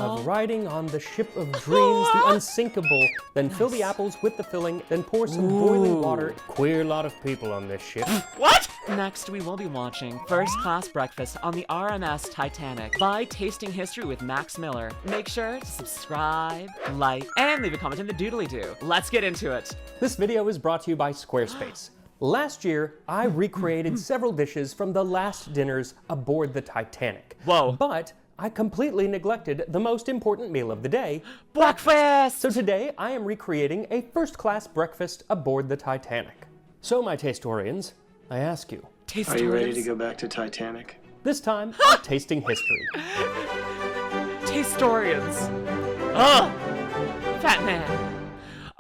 of riding on the ship of dreams, the unsinkable, then fill the apples with the filling, then pour some boiling water. Queer lot of people on this ship. What? Next, we will be watching First Class Breakfast on the RMS Titanic by Tasting History with Max Miller. Make sure to subscribe, like, and leave a comment in the doodly-doo. Let's get into it. This video is brought to you by Squarespace. Last year, I recreated several dishes from the last dinners aboard the Titanic. Whoa. But I completely neglected the most important meal of the day, breakfast! So today, I am recreating a first-class breakfast aboard the Titanic. So, my tastorians, I ask you, are you ready to go back to Titanic? This time, I'm tasting history. Tastorians. Ugh! Fat man.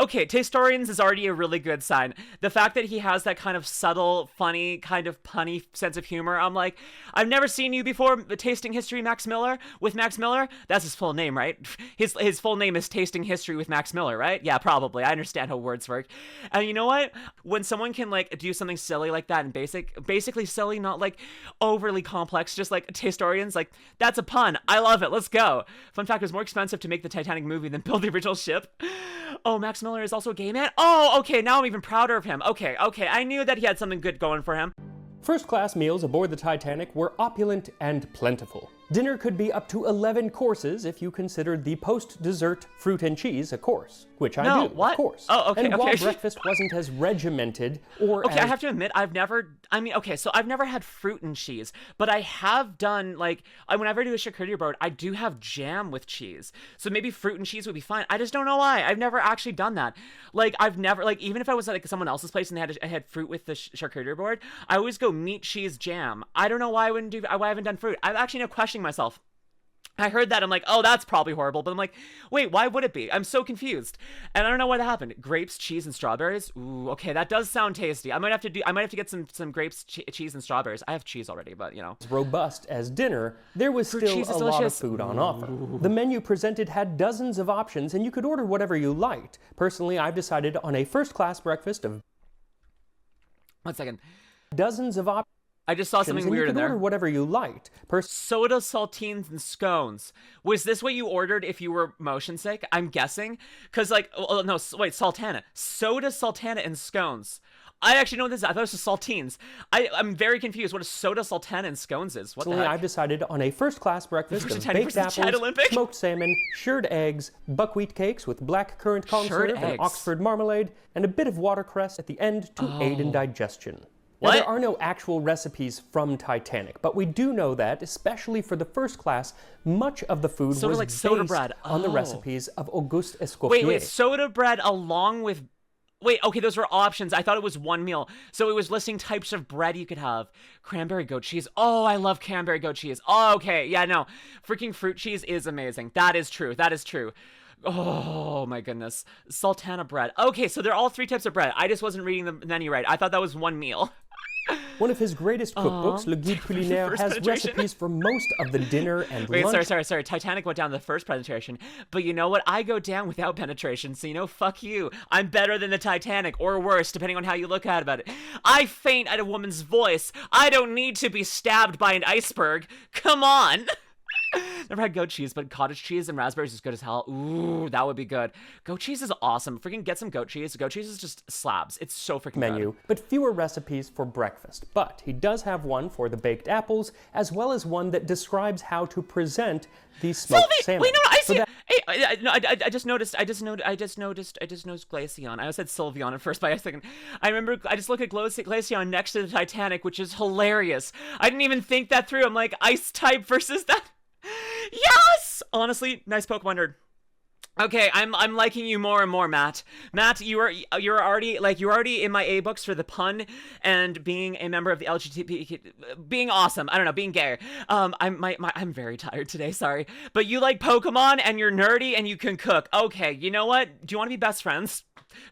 Okay, Tastorians is already a really good sign. The fact that he has that kind of subtle, funny, kind of punny sense of humor, I'm like, I've never seen you before, Tasting History Max Miller, with Max Miller? That's his full name, right? His full name is Tasting History with Max Miller, right? Yeah, probably. I understand how words work. And you know what? When someone can, like, do something silly like that and basically silly, not, like, overly complex, just, like, Tastorians, like, that's a pun. I love it. Let's go. Fun fact, it was more expensive to make the Titanic movie than build the original ship. Oh, Max Miller is also a gay man? Oh, okay, now I'm even prouder of him. Okay, I knew that he had something good going for him. First-class meals aboard the Titanic were opulent and plentiful. Dinner could be up to 11 courses if you considered the post-dessert fruit and cheese a course, which I do, of course. Oh, okay, and okay. while breakfast wasn't as regimented or I have to admit, I've never had fruit and cheese, but I have done, like, whenever I do a charcuterie board, I do have jam with cheese. So maybe fruit and cheese would be fine. I just don't know why. I've never actually done that. Like, even if I was at, like, someone else's place and I had fruit with the charcuterie board, I always go meat, cheese, jam. I don't know why why I haven't done fruit. I'm actually now questioning myself. I heard that, I'm like, oh, that's probably horrible, but I'm like, wait, why would it be? I'm so confused. And I don't know why that happened. Grapes, cheese, and strawberries? Ooh, okay, that does sound tasty. I might have to get some grapes, cheese, and strawberries. I have cheese already, but, you know. As robust as dinner, there was still a lot of food on offer. The menu presented had dozens of options, and you could order whatever you liked. Personally, I've decided on a first-class breakfast of... 1 second. Dozens of options. I just saw something weird in there. You could order whatever you liked. Soda, saltines, and scones. Was this what you ordered if you were motion sick? I'm guessing. Because, like, oh, no, wait, sultana. Soda, sultana, and scones. I actually know what this is. I thought it was just saltines. I'm very confused what a soda, sultana, and scones is. What the heck? I've decided on a first-class breakfast of baked apples, smoked salmon, shirred eggs, buckwheat cakes with black currant conserve and Oxford marmalade, and a bit of watercress at the end to aid in digestion. Now, there are no actual recipes from Titanic, but we do know that, especially for the first class, much of the food was like soda based bread. on the recipes of Auguste Escoffier. Wait, soda bread along with... Wait, okay, those were options. I thought it was one meal. So it was listing types of bread you could have. Cranberry goat cheese. Oh, I love cranberry goat cheese. Oh, okay, yeah, no. Freaking fruit cheese is amazing. That is true. That is true. Oh my goodness. Sultana bread. Okay, so they're all three types of bread. I just wasn't reading the menu right. I thought that was one meal. One of his greatest cookbooks, Le Guide Culinaire, has recipes for most of the dinner and lunch. Wait, sorry. Titanic went down the first penetration, but you know what? I go down without penetration, so you know, fuck you. I'm better than the Titanic, or worse, depending on how you look at it. I faint at a woman's voice. I don't need to be stabbed by an iceberg. Come on. Never had goat cheese, but cottage cheese and raspberries is good as hell. Ooh, that would be good. Goat cheese is awesome. Freaking get some goat cheese. Goat cheese is just slabs. It's so freaking menu, good. But fewer recipes for breakfast. But he does have one for the baked apples, as well as one that describes how to present the smoked salmon. Wait, no, I see. I just noticed Glaceon. I almost said Sylveon at first by a second. I remember, I just looked at Glaceon next to the Titanic, which is hilarious. I didn't even think that through. I'm like, ice type versus that. Yes! Honestly, nice Pokemon nerd. Okay, I'm liking you more and more, Matt. Matt, you're already in my A books for the pun and being a member of the LGBT, being awesome. I don't know, being gay. I'm very tired today, sorry. But you like Pokemon and you're nerdy and you can cook. Okay, you know what? Do you want to be best friends?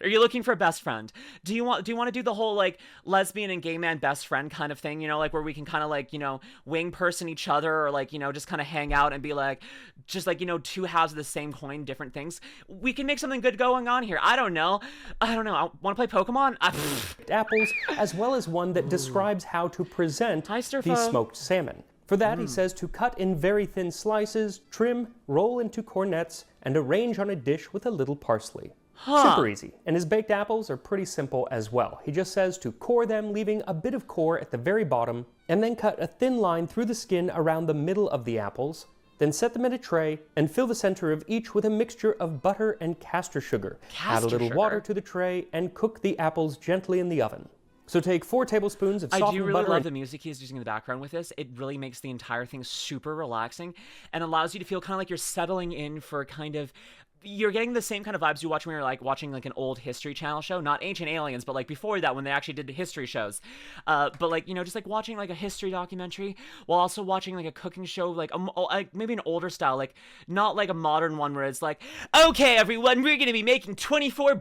Are you looking for a best friend? Do you want to do the whole like lesbian and gay man best friend kind of thing, you know, like where we can kind of like, you know, wing person each other, or like, you know, just kind of hang out and be like, just like, you know, two halves of the same coin, different things. We can make something good going on here. I don't know. I want to play Pokemon. Apples, as well as one that describes how to present the smoked salmon. For that, he says to cut in very thin slices, trim, roll into cornets, and arrange on a dish with a little parsley. Super easy. And his baked apples are pretty simple as well. He just says to core them, leaving a bit of core at the very bottom, and then cut a thin line through the skin around the middle of the apples, then set them in a tray and fill the center of each with a mixture of butter and castor sugar. Add a little water to the tray and cook the apples gently in the oven. So take 4 tablespoons of softened butter. I do really love the music he's using in the background with this. It really makes the entire thing super relaxing and allows you to feel kind of like you're settling in for kind of... You're getting the same kind of vibes you watch when you're like watching like an old History Channel show, not Ancient Aliens, but like before that when they actually did the history shows. But like, you know, just like watching like a history documentary while also watching like a cooking show, like maybe an older style, like not like a modern one where it's like, okay, everyone, we're going to be making 24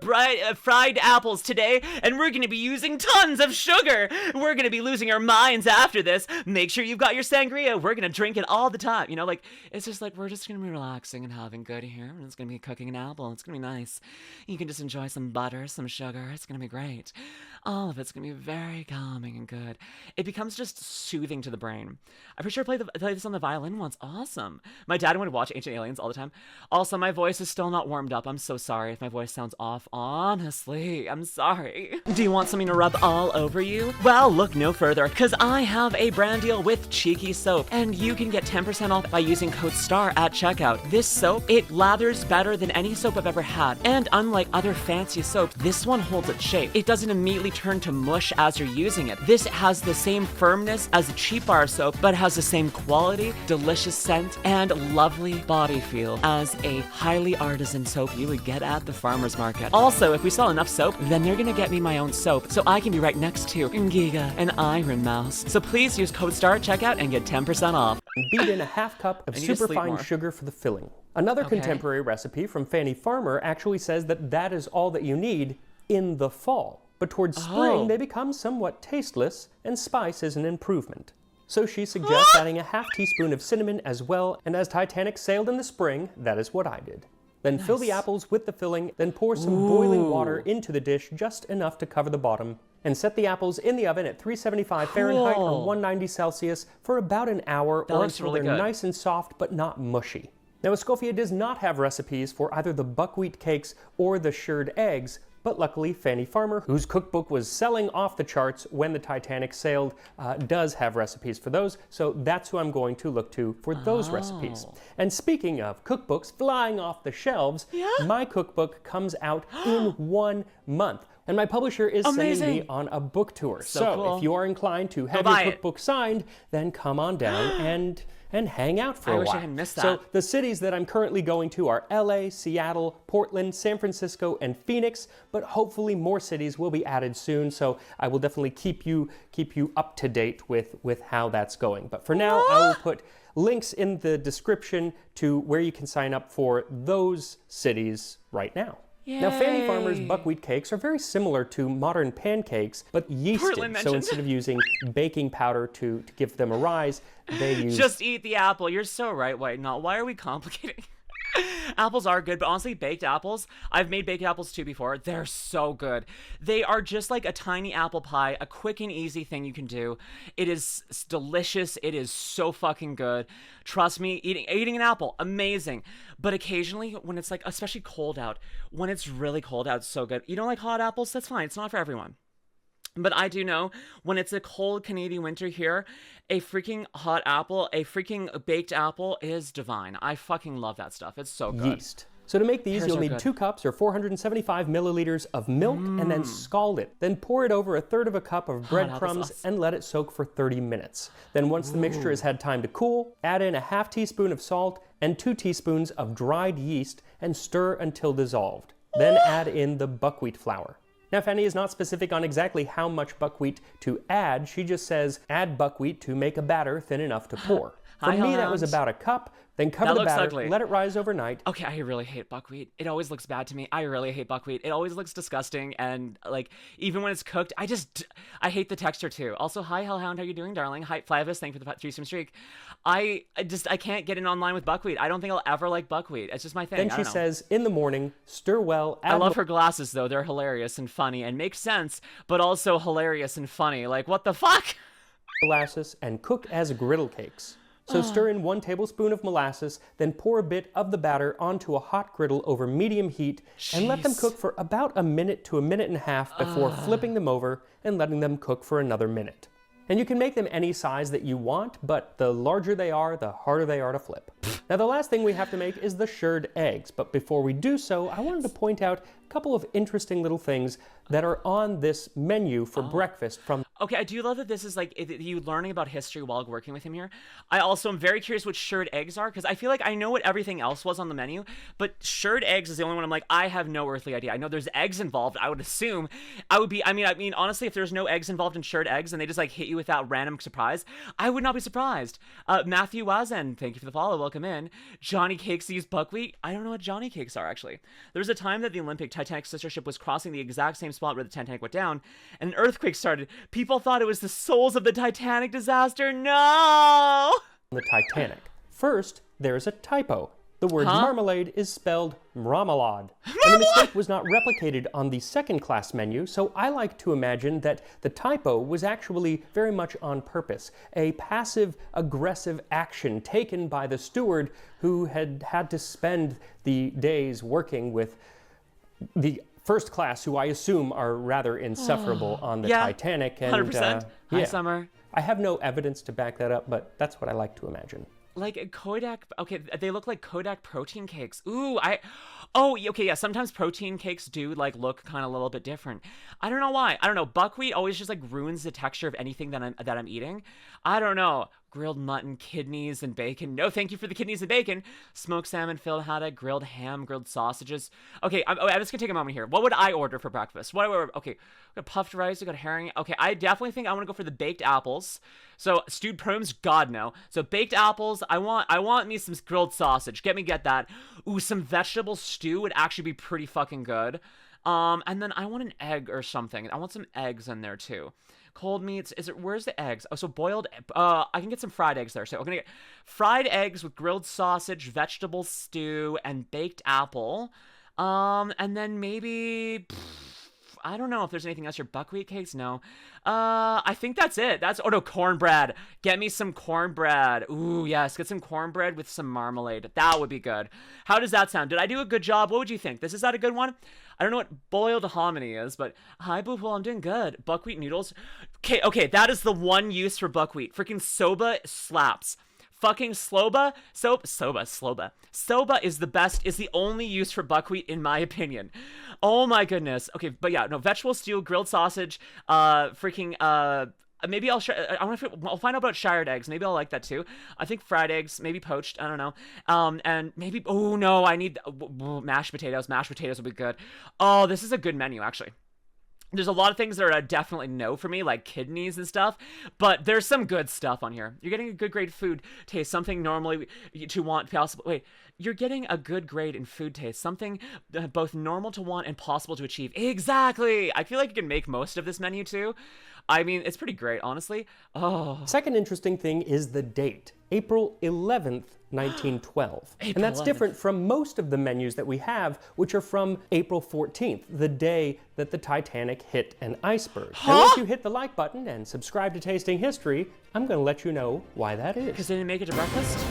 fried apples today, and we're going to be using tons of sugar. We're going to be losing our minds after this. Make sure you've got your sangria. We're going to drink it all the time. You know, like, it's just like, we're just going to be relaxing and having good here. And it's going to be cooking an apple. It's gonna be nice. You can just enjoy some butter, some sugar. It's gonna be great. All of it's gonna be very calming and good. It becomes just soothing to the brain. I'm pretty sure I played this on the violin once. Awesome. My dad would watch Ancient Aliens all the time. Also, my voice is still not warmed up. I'm so sorry if my voice sounds off. Honestly, I'm sorry. Do you want something to rub all over you? Well, look no further, because I have a brand deal with Cheeky Soap, and you can get 10% off by using code STAR at checkout. This soap, it lathers better than any soap I've ever had, and unlike other fancy soaps, this one holds its shape. It doesn't immediately turn to mush as you're using it. This has the same firmness as a cheap bar soap, but has the same quality, delicious scent, and lovely body feel as a highly artisan soap you would get at the farmer's market. Also, if we sell enough soap, then they're gonna get me my own soap, so I can be right next to Giga and Iron Mouse. So please use code STAR at checkout and get 10% off. Beat in a half cup of superfine sugar for the filling. Another contemporary recipe from Fanny Farmer actually says that that is all that you need in the fall. But towards spring, they become somewhat tasteless, and spice is an improvement. So she suggests adding a half teaspoon of cinnamon as well, and as Titanic sailed in the spring, that is what I did. Then fill the apples with the filling, then pour some boiling water into the dish, just enough to cover the bottom, and set the apples in the oven at 375 Fahrenheit or 190 Celsius for about an hour or until they're nice and soft but not mushy. Now, Escoffier does not have recipes for either the buckwheat cakes or the shirred eggs, but luckily Fanny Farmer, whose cookbook was selling off the charts when the Titanic sailed, does have recipes for those, so that's who I'm going to look to for those recipes. And speaking of cookbooks flying off the shelves, my cookbook comes out in 1 month. And my publisher is sending me on a book tour. So if you are inclined to have your cookbook signed, then come on down and hang out for a while. I wish I hadn't missed that. So the cities that I'm currently going to are LA, Seattle, Portland, San Francisco, and Phoenix, but hopefully more cities will be added soon, so I will definitely keep you up to date with how that's going. But for now, I will put links in the description to where you can sign up for those cities right now. Yay. Now, Fanny Farmer's buckwheat cakes are very similar to modern pancakes, but yeasted. So instead of using baking powder to give them a rise, they use... Just eat the apple. You're so right, White Knot. Why are we complicating? Apples are good, but honestly, baked apples, I've made baked apples too before. They're so good. They are just like a tiny apple pie, a quick and easy thing you can do. It is delicious. It is so fucking good. Trust me, eating an apple, amazing. But occasionally, when it's like, especially cold out, when it's really cold out, it's so good. You don't like hot apples? That's fine. It's not for everyone. But I do know when it's a cold Canadian winter here, a freaking hot apple, a freaking baked apple is divine. I fucking love that stuff. It's so good. Yeast. So to make these, you'll need 2 cups or 475 milliliters of milk and then scald it. Then pour it over 1/3 cup of breadcrumbs and let it soak for 30 minutes. Then once the mixture has had time to cool, add in a half teaspoon of salt and 2 teaspoons of dried yeast and stir until dissolved. Then add in the buckwheat flour. Now, Fanny is not specific on exactly how much buckwheat to add. She just says, add buckwheat to make a batter thin enough to pour. For me, that was about a cup. Then cover the batter, let it rise overnight. Okay, I really hate buckwheat. It always looks bad to me. I really hate buckwheat. It always looks disgusting, and like, even when it's cooked, I hate the texture too. Also, hi Hellhound, how you doing, darling? Hi Flavis, thank you for the 3-stream streak. I can't get in online with buckwheat. I don't think I'll ever like buckwheat. It's just my thing. Then she says, in the morning, stir well. I love her glasses though. They're hilarious and funny and make sense, but also hilarious and funny. Like, what the fuck? molasses and cook as griddle cakes. So stir in 1 tablespoon of molasses, then pour a bit of the batter onto a hot griddle over medium heat and let them cook for about a minute to a minute and a half before flipping them over and letting them cook for another minute. And you can make them any size that you want, but the larger they are, the harder they are to flip. Now the last thing we have to make is the shirred eggs, but before we do so, I wanted to point out a couple of interesting little things that are on this menu for breakfast from... Okay, I do love that this is like you learning about history while working with him here. I also am very curious what shirred eggs are, because I feel like I know what everything else was on the menu, but shirred eggs is the only one I'm like, I have no earthly idea. I know there's eggs involved. I would assume I would be, I mean, honestly, if there's no eggs involved in shirred eggs and they just like hit you with that random surprise, I would not be surprised. Matthew Wazen, thank you for the follow. Welcome in. Johnny Cakes use buckwheat. I don't know what Johnny Cakes are, actually. There was a time that the Olympic Titanic sister ship was crossing the exact same spot where the Titanic went down, and an earthquake started. People thought it was the souls of the Titanic disaster. No! The Titanic. First, there's a typo. The word marmalade is spelled marmalade. And the mistake was not replicated on the second class menu, so I like to imagine that the typo was actually very much on purpose. A passive-aggressive action taken by the steward who had to spend the days working with the first class, who I assume are rather insufferable on the Titanic. And, 100%. Hi, Summer. I have no evidence to back that up, but that's what I like to imagine. Like Kodak, okay, they look like Kodak protein cakes. Ooh, okay, yeah, sometimes protein cakes do like look kind of a little bit different. I don't know why. I don't know. Buckwheat always just like ruins the texture of anything that I'm eating. I don't know. Grilled mutton, kidneys, and bacon. No, thank you for the kidneys and bacon. Smoked salmon, filled haddock, grilled ham, grilled sausages. Okay, I'm just gonna take a moment here. What would I order for breakfast? Okay, we got puffed rice, we got herring. Okay, I definitely think I want to go for the baked apples. So stewed prunes, God no. So baked apples. I want me some grilled sausage. Get that. Ooh, some vegetable stew would actually be pretty fucking good. And then I want an egg or something. I want some eggs in there too. Cold meats, where's the eggs? Oh, so boiled, I can get some fried eggs there. So I'm gonna get fried eggs with grilled sausage, vegetable stew, and baked apple. And then maybe, I don't know if there's anything else. Your buckwheat cakes? No. I think that's it. Oh no, cornbread. Get me some cornbread. Ooh, yes, get some cornbread with some marmalade. That would be good. How does that sound? Did I do a good job? What would you think? Is that a good one? I don't know what boiled hominy is, but hi, Boo Boo, I'm doing good. Buckwheat noodles. Okay, that is the one use for buckwheat. Freaking soba slaps. Fucking soba is the best, is the only use for buckwheat in my opinion. Oh my goodness. Okay, but yeah, no, vegetable stew, grilled sausage, maybe I'll find out about shirred eggs. Maybe I'll like that too. I think fried eggs, maybe poached. I don't know. And maybe, oh no, I need mashed potatoes. Mashed potatoes will be good. Oh, this is a good menu actually. There's a lot of things that are a definitely no for me, like kidneys and stuff, but there's some good stuff on here. You're getting a good grade food taste, something normally to want possible. Wait, you're getting a good grade in food taste, something both normal to want and possible to achieve. Exactly. I feel like you can make most of this menu too. I mean, it's pretty great, honestly. Oh. Second interesting thing is the date, April 11th, 1912. And that's different from most of the menus that we have, which are from April 14th, the day that the Titanic hit an iceberg. And once you hit the like button and subscribe to Tasting History, I'm going to let you know why that is. Because they didn't make it to breakfast?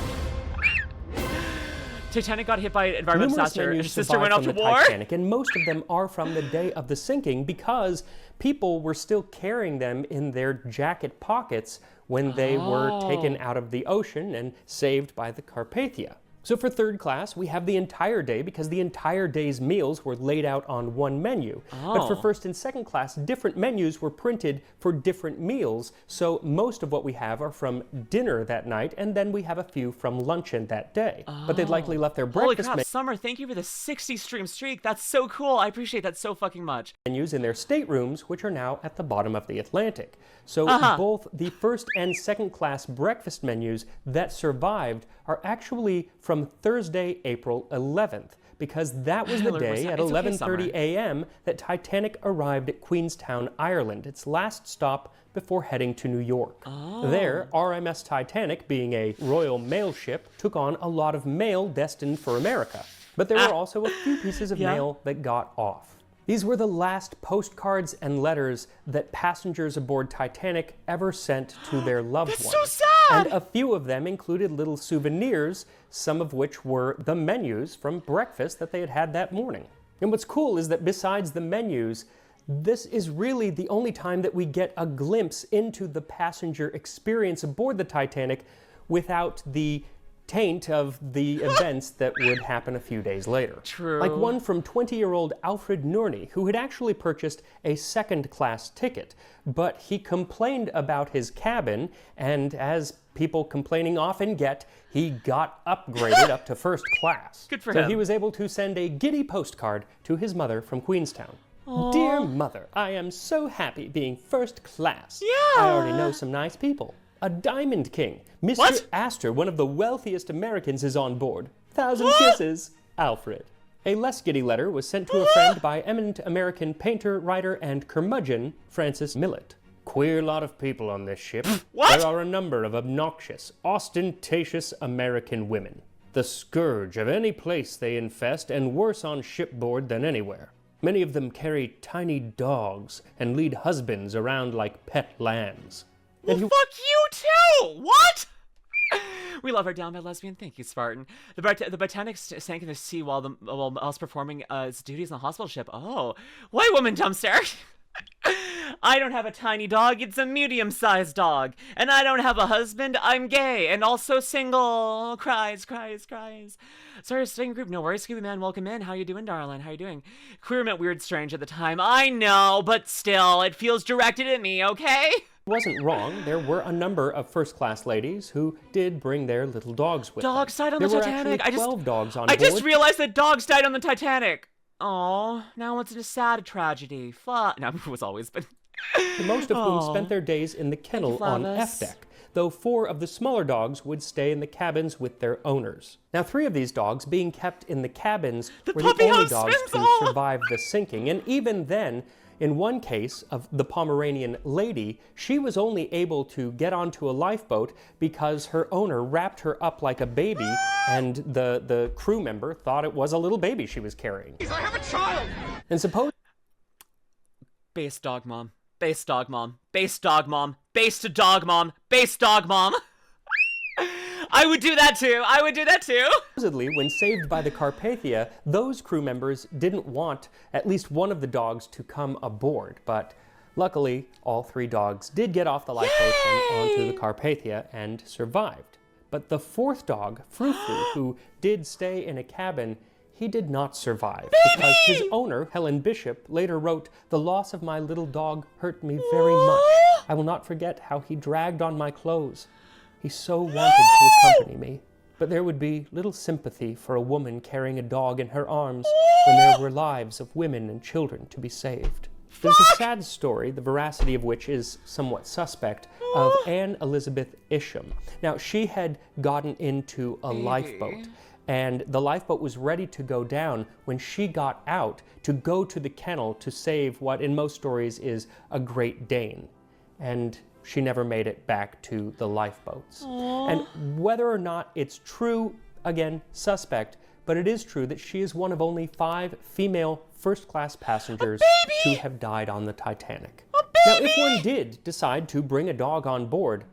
Titanic got hit by environmental disaster, and his sister went off to war? Titanic, and most of them are from the day of the sinking because people were still carrying them in their jacket pockets when they were taken out of the ocean and saved by the Carpathia. So for third class, we have the entire day because the entire day's meals were laid out on one menu. But for first and second class, different menus were printed for different meals. So most of what we have are from dinner that night, and then we have a few from luncheon that day. But they'd likely left their breakfast Holy crap, Summer, thank you for the 60 stream streak. That's so cool. I appreciate that so fucking much. Menus in their staterooms, which are now at the bottom of the Atlantic. So both the first and second class breakfast menus that survived are actually from Thursday, April 11th, because that was the day at 11:30 a.m. that Titanic arrived at Queenstown, Ireland, its last stop before heading to New York. There, RMS Titanic, being a Royal Mail ship, took on a lot of mail destined for America. But there were also a few pieces of mail that got off. These were the last postcards and letters that passengers aboard Titanic ever sent to their loved ones. That's so sad! And a few of them included little souvenirs, some of which were the menus from breakfast that they had had that morning. And what's cool is that besides the menus, this is really the only time that we get a glimpse into the passenger experience aboard the Titanic without the taint of the events that would happen a few days later. True. Like one from 20-year-old Alfred Nourney, who had actually purchased a second-class ticket, but he complained about his cabin, and as people complaining often get, he got upgraded up to first class. Good for him. So him. he was able to send a giddy postcard to his mother from Queenstown. Aww. Dear Mother, I am so happy being first class. Yeah. I already know some nice people. A Diamond King. Mr. What? Astor, one of the wealthiest Americans, is on board. 1,000 kisses, Alfred. A less giddy letter was sent to a friend by eminent American painter, writer, and curmudgeon, Francis Millet. Queer lot of people on this ship. What? There are a number of obnoxious, ostentatious American women. The scourge of any place they infest, and worse on shipboard than anywhere. Many of them carry tiny dogs and lead husbands around like pet lambs. Well, fuck you too! What? We love our down-bad lesbian. Thank you, Spartan. The Titanic sank in the sea while I was performing its duties on the hospital ship. Oh, white woman dumpster. I don't have a tiny dog, it's a medium-sized dog. And I don't have a husband, I'm gay, and also single. Cries. Sorry, staying group, no worries, Scooby Man, welcome in. How you doing, darling? How you doing? Queer meant weird strange at the time, I know, but still, it feels directed at me, okay? Wasn't wrong. There were a number of first-class ladies who did bring their little dogs with Dogs them. died on the Titanic. There were actually 12 dogs on board. I just realized that dogs died on the Titanic. Oh, now it's a sad tragedy. Fuck. No, it was always, but... Most of whom spent their days in the kennel on F-deck, though 4 of the smaller dogs would stay in the cabins with their owners. Now, 3 of these dogs being kept in the cabins were the only dogs to survive the sinking, and even then, in one case of the Pomeranian lady, she was only able to get onto a lifeboat because her owner wrapped her up like a baby, and the crew member thought it was a little baby she was carrying. I have a child! And suppose... Base dog mom. Base dog mom. Base dog mom. Base to dog mom. Base dog mom. I would do that too. Supposedly, when saved by the Carpathia, those crew members didn't want at least one of the dogs to come aboard, but luckily, all 3 dogs did get off the lifeboat and onto the Carpathia and survived. But the 4th dog, Frou-Frou, who did stay in a cabin, he did not survive because his owner, Helen Bishop, later wrote, "The loss of my little dog hurt me very much. I will not forget how he dragged on my clothes. He so wanted to accompany me." But there would be little sympathy for a woman carrying a dog in her arms when there were lives of women and children to be saved. There's a sad story, the veracity of which is somewhat suspect, of Anne Elizabeth Isham. Now, she had gotten into a lifeboat, and the lifeboat was ready to go down when she got out to go to the kennel to save what in most stories is a Great Dane. And she never made it back to the lifeboats. And whether or not it's true, again, suspect, but it is true that she is one of only 5 female first-class passengers to have died on the Titanic. Now, if one did decide to bring a dog on board,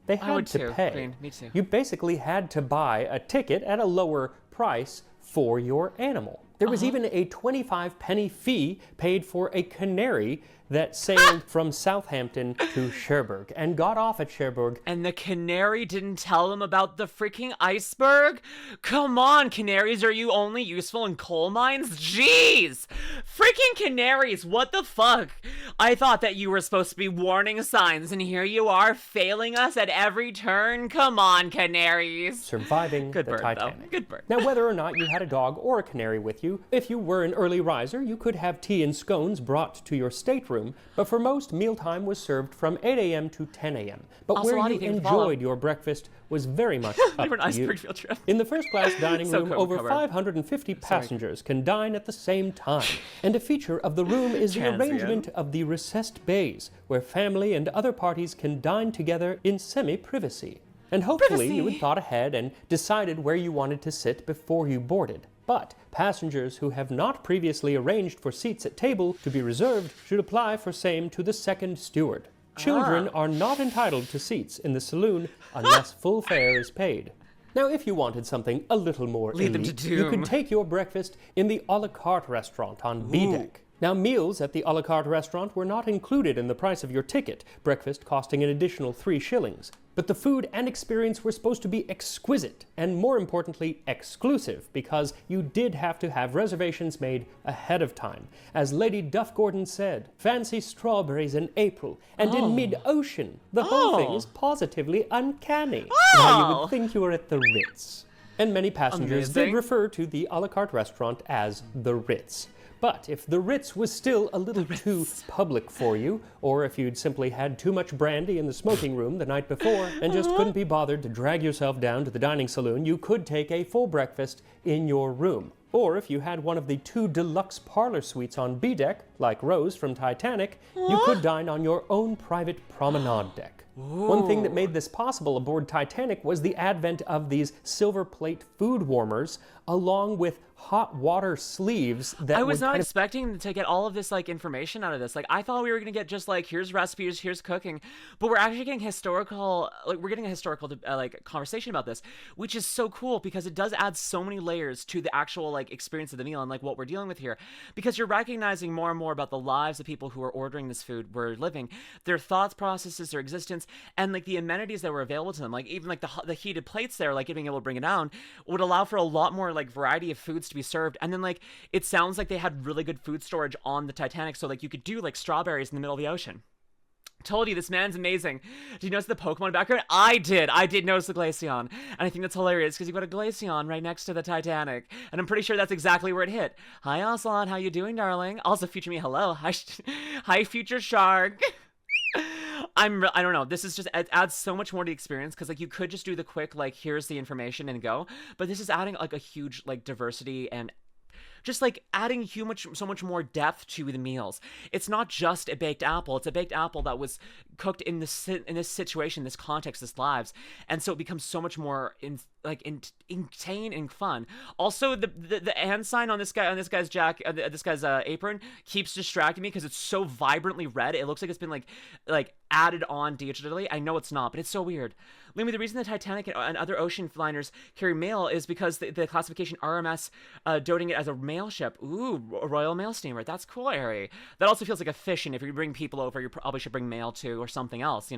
they had to pay. Green, me too. You basically had to buy a ticket at a lower price for your animal. There was even a 25-penny fee paid for a canary that sailed from Southampton to Cherbourg and got off at Cherbourg. And the canary didn't tell them about the freaking iceberg? Come on, canaries, are you only useful in coal mines? Jeez! Freaking canaries, what the fuck? I thought that you were supposed to be warning signs, and here you are failing us at every turn? Come on, canaries. Surviving the Titanic. Though. Good bird. Now, whether or not you had a dog or a canary with you, if you were an early riser, you could have tea and scones brought to your stateroom, but for most, mealtime was served from 8 a.m. to 10 a.m. But also, where you enjoyed your breakfast was very much up to you. Field trip. In the first-class dining room, over 550 passengers can dine at the same time. And a feature of the room is the arrangement of the recessed bays, where family and other parties can dine together in semi-privacy. And hopefully you had thought ahead and decided where you wanted to sit before you boarded. But passengers who have not previously arranged for seats at table to be reserved should apply for same to the second steward. Children are not entitled to seats in the saloon unless full fare is paid. Now, if you wanted something a little more elite, you could take your breakfast in the a la carte restaurant on B deck. Now, meals at the a la carte restaurant were not included in the price of your ticket, breakfast costing an additional 3 shillings. But the food and experience were supposed to be exquisite, and more importantly, exclusive, because you did have to have reservations made ahead of time. As Lady Duff Gordon said, fancy strawberries in April, and in mid-ocean. The whole thing is positively uncanny. Now you would think you were at the Ritz. And many passengers did refer to the a la carte restaurant as the Ritz. But if the Ritz was still a little too public for you, or if you'd simply had too much brandy in the smoking room the night before and just couldn't be bothered to drag yourself down to the dining saloon, you could take a full breakfast in your room. Or if you had one of the 2 deluxe parlor suites on B deck, like Rose from Titanic, you could dine on your own private promenade deck. One thing that made this possible aboard Titanic was the advent of these silver plate food warmers, along with hot water sleeves that I was not expecting to get all of this information out of this. I thought we were gonna get just here's recipes, here's cooking, but we're actually getting historical. We're getting a historical conversation about this, which is so cool because it does add so many layers to the actual experience of the meal and what we're dealing with here. Because you're recognizing more and more about the lives of people who are ordering this food were living, their thoughts processes, their existence, and the amenities that were available to them. Even the heated plates there, being able to bring it down, would allow for a lot more variety of foods to be served. And then it sounds like they had really good food storage on the Titanic, so you could do strawberries in the middle of the ocean. Told you, this man's amazing. Did you notice the Pokemon background? I did notice the Glaceon, and I think that's hilarious because you got a Glaceon right next to the Titanic, and I'm pretty sure that's exactly where it hit. Hi Ocelot, how you doing, darling? Also Future Me, hello. Hi Future Shark. I don't know, this is just, it adds so much more to the experience, because you could just do the quick here's the information and go, but this is adding a huge diversity and just adding so much more depth to the meals. It's not just a baked apple, it's a baked apple that was cooked in this situation, this context, this lives, and so it becomes so much more insane and fun. Also, the hand sign on this guy's apron keeps distracting me because it's so vibrantly red. It looks like it's been added on digitally. I know it's not, but it's so weird. Lumi, the reason the Titanic and other ocean liners carry mail is because the classification RMS doting it as a mail ship. Ooh, a Royal Mail steamer. That's cool, Ari. That also feels like a fish, and if you bring people over, you probably should bring mail too, or something else,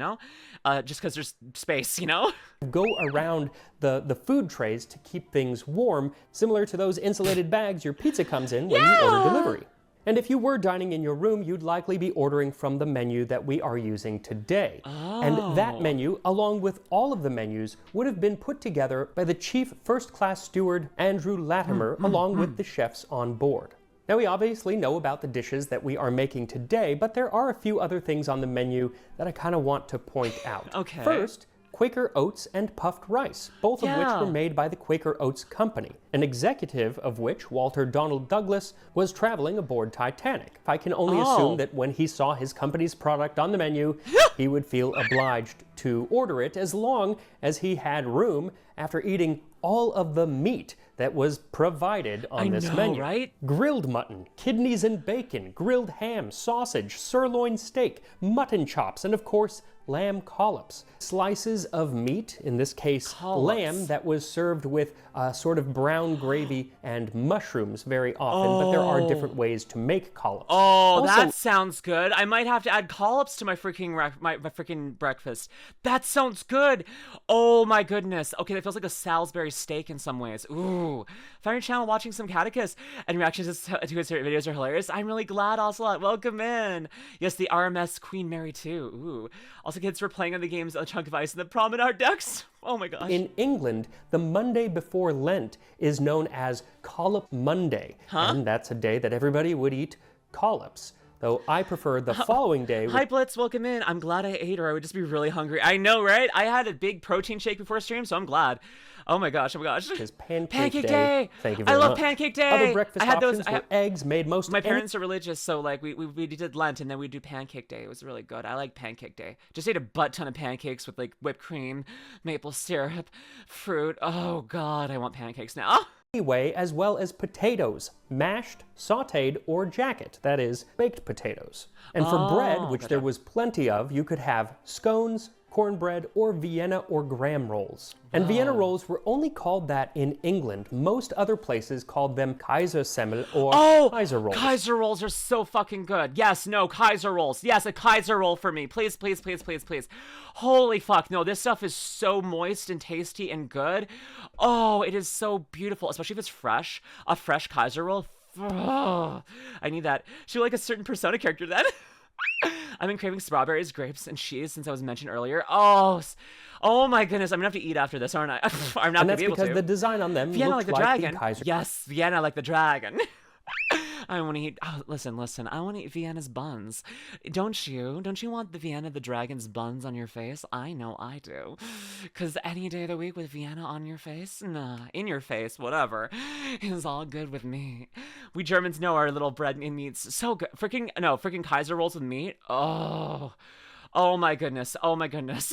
just because there's space, Go around the food trays to keep things warm, similar to those insulated bags your pizza comes in when you order delivery. And if you were dining in your room, you'd likely be ordering from the menu that we are using today. And that menu, along with all of the menus, would have been put together by the chief first-class steward, Andrew Latimer, along with the chefs on board. Now, we obviously know about the dishes that we are making today, but there are a few other things on the menu that I kind of want to point out. Okay. First, Quaker Oats and puffed rice, both of which were made by the Quaker Oats Company, an executive of which, Walter Donald Douglas, was traveling aboard Titanic. I can only assume that when he saw his company's product on the menu, he would feel obliged to order it as long as he had room after eating all of the meat that was provided on this menu. Right? Grilled mutton, kidneys and bacon, grilled ham, sausage, sirloin steak, mutton chops, and of course, lamb collops. Slices of meat, in this case lamb, that was served with a sort of brown gravy and mushrooms very often, but there are different ways to make collops. Also, that sounds good. I might have to add collops to my freaking breakfast. That sounds good. Oh my goodness. Okay, that feels like a Salisbury steak in some ways. Ooh. Find your channel watching some Catechus, and reactions to his videos are hilarious. I'm really glad, Ocelot. Welcome in. Yes, the RMS Queen Mary too. Ooh. Also, kids were playing on the games A Chunk of Ice and the Promenade decks. Oh my gosh. In England, the Monday before Lent is known as Collop Monday. And that's a day that everybody would eat collops. though I prefer the following day. Hi, Blitz, welcome in. I'm glad I ate, or I would just be really hungry. I know, right? I had a big protein shake before stream, so I'm glad. Oh my gosh, oh my gosh. It's Pancake Day. Thank you very much. I much. love Pancake Day. Other breakfast options were eggs made most. My parents are religious, so like we did Lent and then we do Pancake Day. It was really good. I like Pancake Day. Just ate a butt ton of pancakes with like whipped cream, maple syrup, fruit. Oh God, I want pancakes now. Way, as well as potatoes, mashed, sautéed, or jacket, that is, baked potatoes. And for bread, which there was plenty of, you could have scones, cornbread, or Vienna or Graham rolls. And Vienna rolls were only called that in England. Most other places called them Kaisersemmel or Kaiser rolls. Kaiser rolls are so fucking good. Yes, no, Kaiser rolls. Yes, a Kaiser roll for me. Please, please, please, please, please. Holy fuck, no, this stuff is so moist and tasty and good. Oh, it is so beautiful, especially if it's fresh. A fresh Kaiser roll. Oh, I need that. Should like a certain Persona character then. I've been craving strawberries, grapes, and cheese since I was mentioned earlier. Oh my goodness, I'm gonna have to eat after this, aren't I? I'm not gonna be able to. And that's because the design on them Vienna looked like the dragon. The Kaiser. Yes, Vienna like the dragon. I want to eat. Oh, listen. I want to eat Vienna's buns. Don't you? Don't you want the Vienna the dragon's buns on your face? I know I do. Cause any day of the week with Vienna on your face, nah, in your face, whatever, is all good with me. We Germans know our little bread and meats so good. Freaking Kaiser rolls with meat. Oh my goodness. Oh my goodness.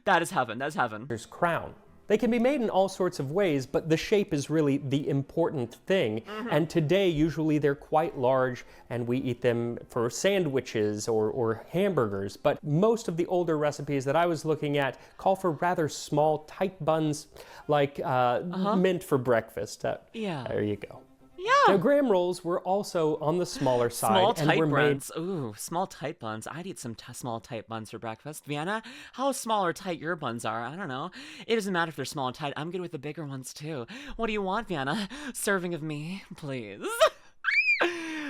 That is heaven. That's heaven. There's crown. They can be made in all sorts of ways, but the shape is really the important thing. And today, usually they're quite large, and we eat them for sandwiches or hamburgers. But most of the older recipes that I was looking at call for rather small, tight buns, like mint for breakfast. Yeah. There you go. Yeah. Now, Graham rolls were also on the smaller side. Small and tight were buns. Ooh, small tight buns. I'd eat some small tight buns for breakfast. Vienna, how small or tight your buns are, I don't know. It doesn't matter if they're small and tight. I'm good with the bigger ones too. What do you want, Vienna? Serving of me, please.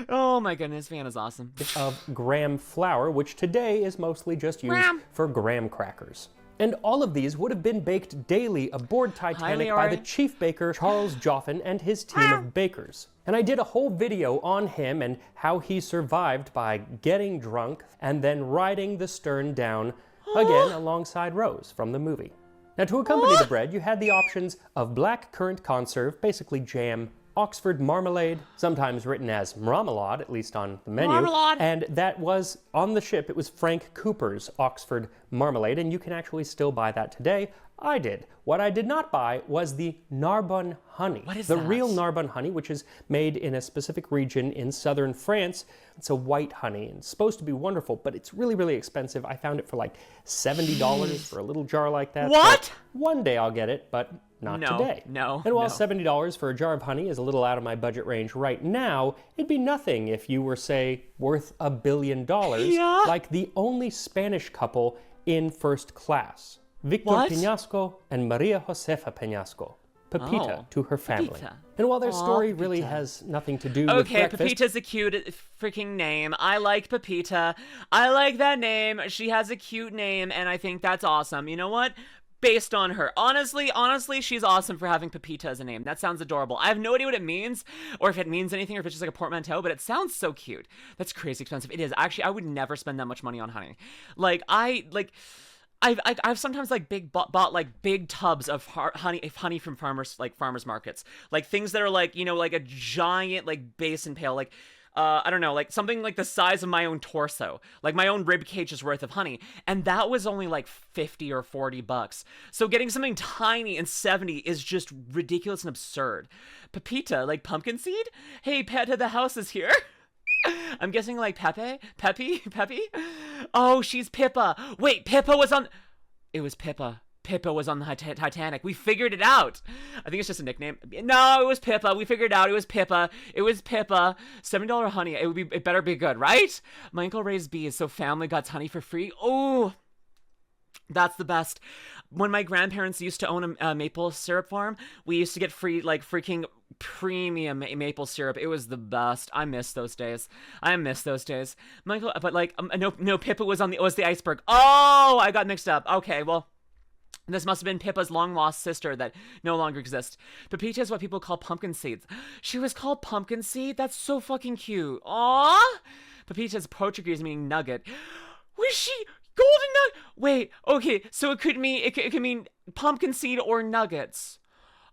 Oh my goodness, Vienna's awesome. Of graham flour, which today is mostly just used for graham crackers. And all of these would have been baked daily aboard Titanic by the chief baker Charles Joffin and his team of bakers. And I did a whole video on him and how he survived by getting drunk and then riding the stern down again alongside Rose from the movie. Now, to accompany the bread, you had the options of black currant conserve, basically jam, Oxford marmalade, sometimes written as marmalade, at least on the menu. Marmalade. And that was on the ship. It was Frank Cooper's Oxford marmalade, and you can actually still buy that today. I did. What I did not buy was the Narbonne honey. What is the that? real Narbonne honey, which is made in a specific region in southern France. It's a white honey, and it's supposed to be wonderful, but it's really, really expensive. I found it for like $70 for a little jar like that. What? So one day I'll get it, but not today. No. And while $70 for a jar of honey is a little out of my budget range right now, it'd be nothing if you were, say, worth $1 billion, like the only Spanish couple in first class. Victor Peñasco and Maria Josefa Peñasco. Pepita to her family. Pepita. And while their story really has nothing to do with breakfast... Pepita's a cute freaking name. I like Pepita. I like that name. She has a cute name, and I think that's awesome. You know what? Based on her. Honestly, she's awesome for having Pepita as a name. That sounds adorable. I have no idea what it means, or if it means anything, or if it's just like a portmanteau, but it sounds so cute. That's crazy expensive. It is. Actually, I would never spend that much money on honey. I've sometimes like bought like big tubs of honey from farmers markets, like things that are like, you know, like a giant like basin pail, like I don't know, like something like the size of my own torso, like my own rib cage's worth of honey, and that was only like $50 or $40. So getting something tiny and 70 is just ridiculous and absurd. Pepita, like pumpkin seed. Hey, pet of the house is here. I'm guessing like Peppy? Oh, she's Pippa. Wait, Pippa was on... It was Pippa. Pippa was on the Titanic. We figured it out. I think it's just a nickname. No, it was Pippa. We figured it out. It was Pippa. It was Pippa. $70 honey. It better be good, right? My uncle raised bees, so family got honey for free. Oh, that's the best. When my grandparents used to own a maple syrup farm, we used to get free, like, freaking premium maple syrup. It was the best. I miss those days. Michael, but like, no, Pippa was the iceberg. Oh, I got mixed up. Okay, well, this must have been Pippa's long-lost sister that no longer exists. Pepita is what people call pumpkin seeds. She was called pumpkin seed? That's so fucking cute. Aww. Pepita is Portuguese meaning nugget. Was she golden nugget? Wait, okay, so it could mean pumpkin seed or nuggets.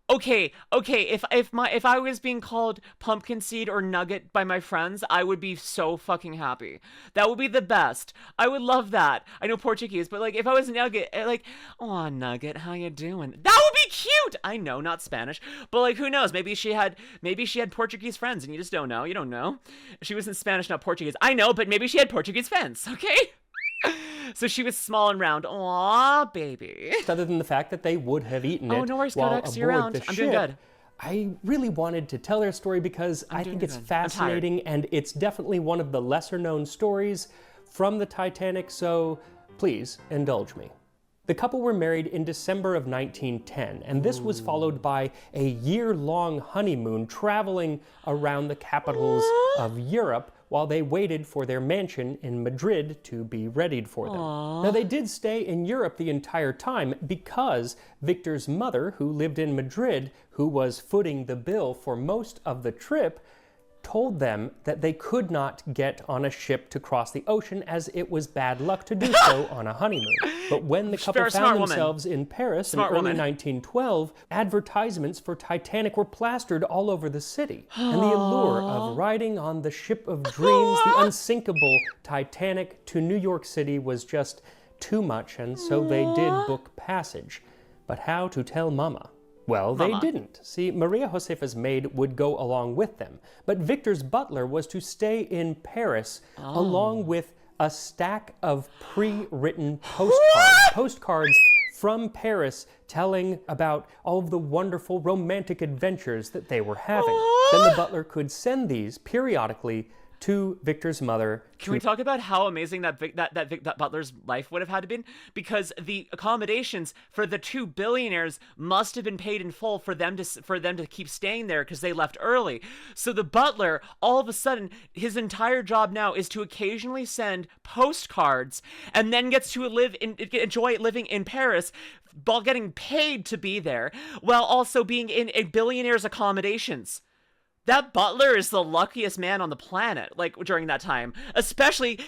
Okay, if I was being called pumpkin seed or nugget by my friends, I would be so fucking happy. That would be the best. I would love that. I know Portuguese, but like if I was nugget, like, oh nugget, how you doing? That would be cute. I know, not Spanish, but like who knows? Maybe she had Portuguese friends, and you just don't know. You don't know. She wasn't Spanish, not Portuguese. I know, but maybe she had Portuguese friends. Okay. So she was small and round. Aw, baby. Other than the fact that they would have eaten it Oh, no worries, while Codex, aboard you're around. the I'm ship, doing good. I really wanted to tell their story because I think it's fascinating and it's definitely one of the lesser known stories from the Titanic, so please indulge me. The couple were married in December of 1910, and this was followed by a year-long honeymoon traveling around the capitals of Europe while they waited for their mansion in Madrid to be readied for them. Now, they did stay in Europe the entire time because Victor's mother, who lived in Madrid, who was footing the bill for most of the trip, told them that they could not get on a ship to cross the ocean as it was bad luck to do so on a honeymoon. But when the couple found themselves in Paris in early 1912, advertisements for Titanic were plastered all over the city. And the allure of riding on the ship of dreams, the unsinkable Titanic to New York City was just too much, and so they did book passage. But how to tell Mama? Well, they didn't. See, Maria Josefa's maid would go along with them, but Victor's butler was to stay in Paris along with a stack of pre-written postcards from Paris telling about all of the wonderful romantic adventures that they were having. Then the butler could send these periodically to Victor's mother. Can we talk about how amazing that butler's life would have had to been? Because the accommodations for the two billionaires must have been paid in full for them to keep staying there because they left early. So the butler, all of a sudden, his entire job now is to occasionally send postcards, and then gets to enjoy living in Paris while getting paid to be there, while also being in a billionaire's accommodations. That butler is the luckiest man on the planet, like, during that time. Especially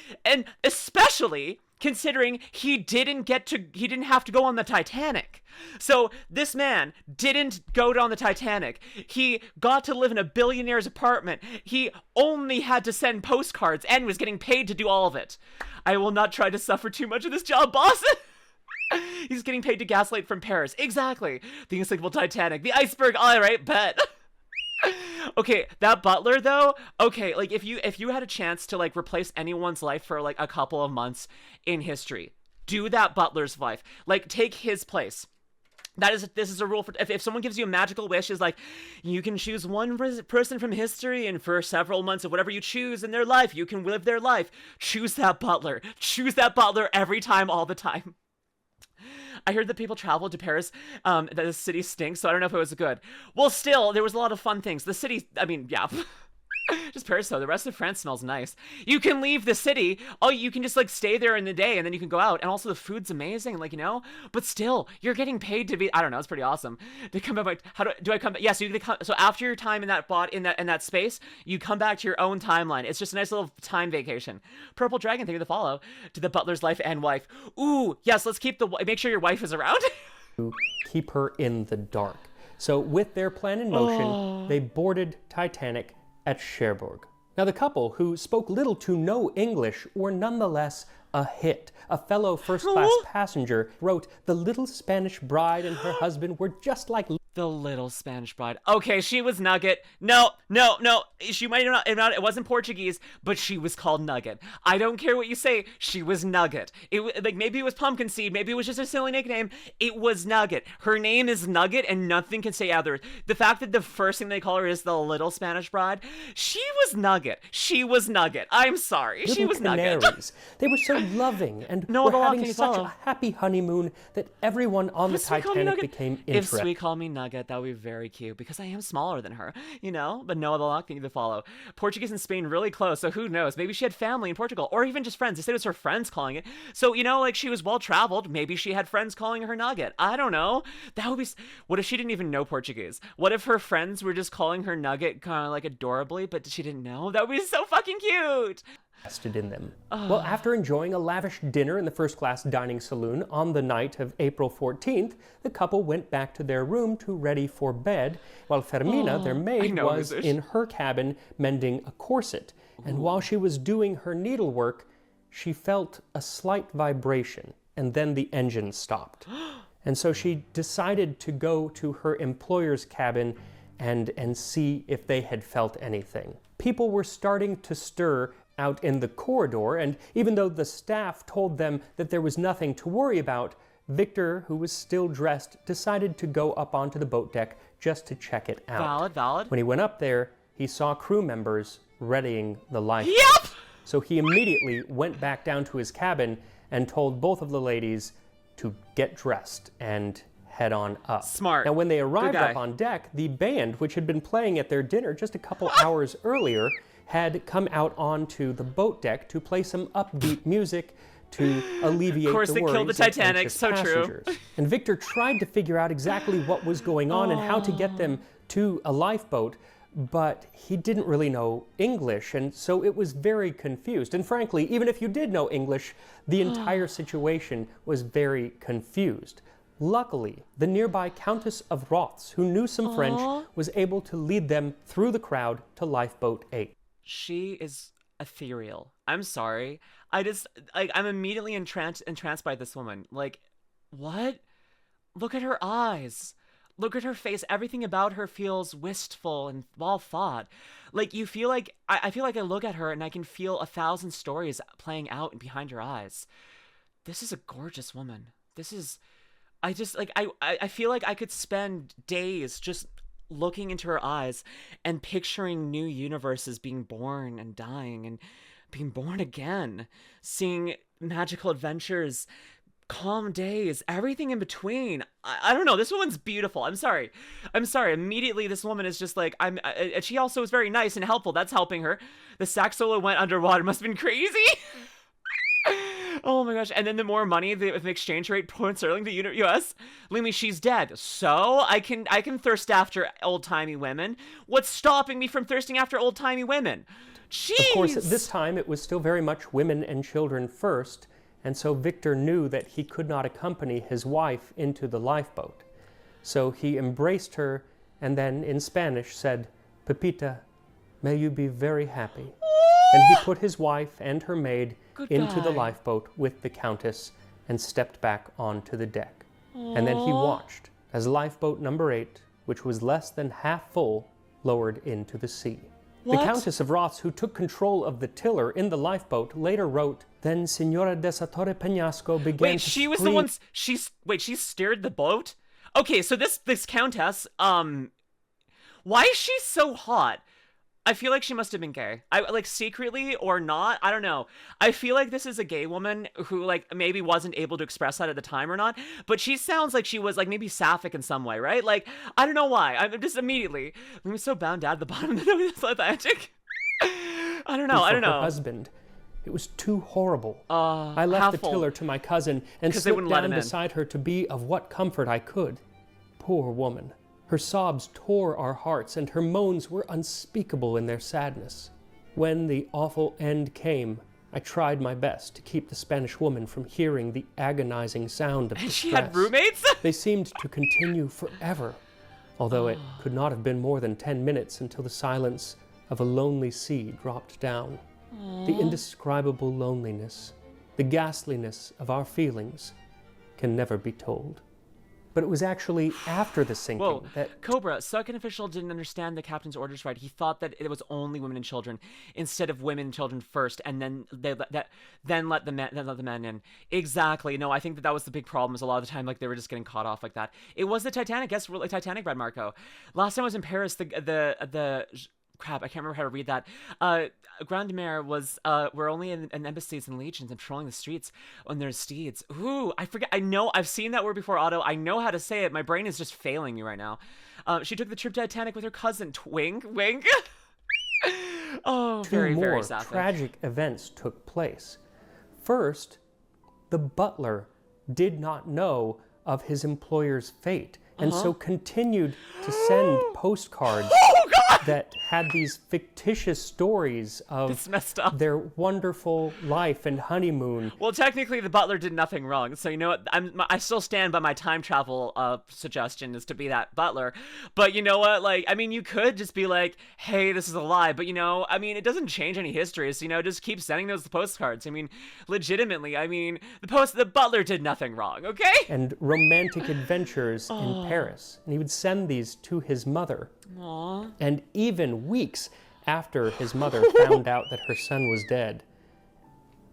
considering he didn't have to go on the Titanic. So this man didn't go on the Titanic. He got to live in a billionaire's apartment. He only had to send postcards and was getting paid to do all of it. I will not try to suffer too much of this job, boss. He's getting paid to gaslight from Paris. Exactly. The unsinkable Titanic. The iceberg. All right, bet. Okay, that butler though, okay, like if you had a chance to like replace anyone's life for like a couple of months in history, do that butler's life. Like, take his place. This is a rule for if someone gives you a magical wish, is like, you can choose one person from history, and for several months of whatever you choose in their life, you can live their life. Choose that butler. Choose that butler every time, all the time. I heard that people traveled to Paris, that the city stinks, so I don't know if it was good. Well, still, there was a lot of fun things. The city, I mean, yeah. Just Paris, though. The rest of France smells nice. You can leave the city. Oh, you can just, like, stay there in the day, and then you can go out. And also, the food's amazing, like, you know? But still, you're getting paid to be, I don't know, it's pretty awesome. They come back, how do I come back? Yeah, so after your time in that space, you come back to your own timeline. It's just a nice little time vacation. Purple Dragon, thank you for the follow. To the butler's life and wife. Ooh, yes, let's make sure your wife is around. To keep her in the dark. So with their plan in motion, they boarded Titanic at Cherbourg. Now, the couple, who spoke little to no English, were nonetheless a hit. A fellow first-class passenger wrote, "The little Spanish bride and her husband were just like..." The little Spanish bride. Okay, she was Nugget. No. She might not, it wasn't Portuguese, but she was called Nugget. I don't care what you say. She was Nugget. Like, maybe it was Pumpkin Seed. Maybe it was just a silly nickname. It was Nugget. Her name is Nugget, and nothing can say other. The fact that the first thing they call her is the little Spanish bride. She was Nugget. She was Nugget. I'm sorry. She was Nugget. They were so loving and were having such a happy honeymoon that everyone on the Titanic became interested. If Sweet called me Nugget, that would be very cute, because I am smaller than her, you know? But no other luck can either follow. Portuguese and Spain really close, so who knows? Maybe she had family in Portugal, or even just friends. They said it was her friends calling it. So, you know, like, she was well-traveled. Maybe she had friends calling her Nugget. I don't know. That would be... What if she didn't even know Portuguese? What if her friends were just calling her Nugget kind of, like, adorably, but she didn't know? That would be so fucking cute! invested in them. Well, after enjoying a lavish dinner in the first-class dining saloon on the night of April 14th, the couple went back to their room to ready for bed, while Fermina, their maid, was in her cabin mending a corset. And while she was doing her needlework, she felt a slight vibration, and then the engine stopped. And so she decided to go to her employer's cabin and see if they had felt anything. People were starting to stir out in the corridor, and even though the staff told them that there was nothing to worry about, Victor, who was still dressed, decided to go up onto the boat deck just to check it out. Valid. When he went up there, he saw crew members readying the lifeboat. Yep! So he immediately went back down to his cabin and told both of the ladies to get dressed and head on up. Smart. Now, when they arrived up on deck, the band, which had been playing at their dinner just a couple hours earlier, had come out onto the boat deck to play some upbeat music to alleviate the worries of course, they killed the Titanic. So passengers. True. And Victor tried to figure out exactly what was going on and how to get them to a lifeboat, but he didn't really know English, and so it was very confused. And frankly, even if you did know English, the entire situation was very confused. Luckily, the nearby Countess of Roths, who knew some French, was able to lead them through the crowd to Lifeboat 8. She is ethereal. I'm sorry. I'm immediately entranced by this woman. Like, what? Look at her eyes. Look at her face. Everything about her feels wistful and well thought. Like, you feel like, I feel like I look at her and I can feel 1,000 stories playing out behind her eyes. This is a gorgeous woman. This is... I feel like I could spend days just looking into her eyes and picturing new universes being born and dying and being born again, seeing magical adventures, calm days, everything in between. I don't know. This woman's beautiful. I'm sorry. Immediately, this woman is just like, she also is very nice and helpful. That's helping her. The sax solo went underwater. Must have been crazy. Oh my gosh. And then the more money, the exchange rate, pound sterling to US, Lumi, she's dead. So I can thirst after old-timey women. What's stopping me from thirsting after old-timey women? Jeez! Of course, at this time, it was still very much women and children first, and so Victor knew that he could not accompany his wife into the lifeboat. So he embraced her and then, in Spanish, said, "Pepita, may you be very happy." And he put his wife and her maid into the lifeboat with the Countess and stepped back onto the deck. And then he watched as lifeboat number 8, which was less than half full, lowered into the sea. What? The Countess of Roths, who took control of the tiller in the lifeboat, later wrote, "Then Senora de Sartori Peñasco began to she was the one... she steered the boat? Okay, so this Countess, why is she so hot? I feel like she must have been gay. Secretly or not, I don't know. I feel like this is a gay woman who, maybe wasn't able to express that at the time or not, but she sounds like she was, maybe sapphic in some way, right? I don't know why. I'm just immediately... I'm so bound down at the bottom of the Atlantic. I don't know. Her husband. It was too horrible. I left the tiller to my cousin and slipped down beside her to be of what comfort I could. Poor woman. Her sobs tore our hearts, and her moans were unspeakable in their sadness. When the awful end came, I tried my best to keep the Spanish woman from hearing the agonizing sound of distress. And she had roommates? They seemed to continue forever, although it could not have been more than 10 minutes until the silence of a lonely sea dropped down. The indescribable loneliness, the ghastliness of our feelings can never be told. But it was actually after the sinking that... Cobra, second official didn't understand the captain's orders right. He thought that it was only women and children instead of women and children first, and then let the men in. Exactly. No, I think that was the big problem. Is a lot of the time they were just getting caught off like that. It was the Titanic. Yes, Titanic, Brad Marco. Last time I was in Paris, the crap, I can't remember how to read that. Grand Mare was, we're only in embassies and legions and patrolling the streets when there's steeds. Ooh, I forget. I know, I've seen that word before, Otto. I know how to say it. My brain is just failing me right now. She took the trip to Titanic with her cousin. Wink. Oh, very, very sad. Two more tragic events took place. First, the butler did not know of his employer's fate, and so continued to send postcards that had these fictitious stories of messed up. their wonderful life and honeymoon. Well, technically, the butler did nothing wrong. So, you know what? I still stand by my time travel suggestion is to be that butler. But you know what? Like, I mean, you could just be like, hey, this is a lie. But, you know, I mean, it doesn't change any history. So, you know, just keep sending those postcards. I mean, legitimately, I mean, the butler did nothing wrong, okay? And romantic adventures in Paris. And he would send these to his mother. Aww. And even weeks after his mother found out that her son was dead,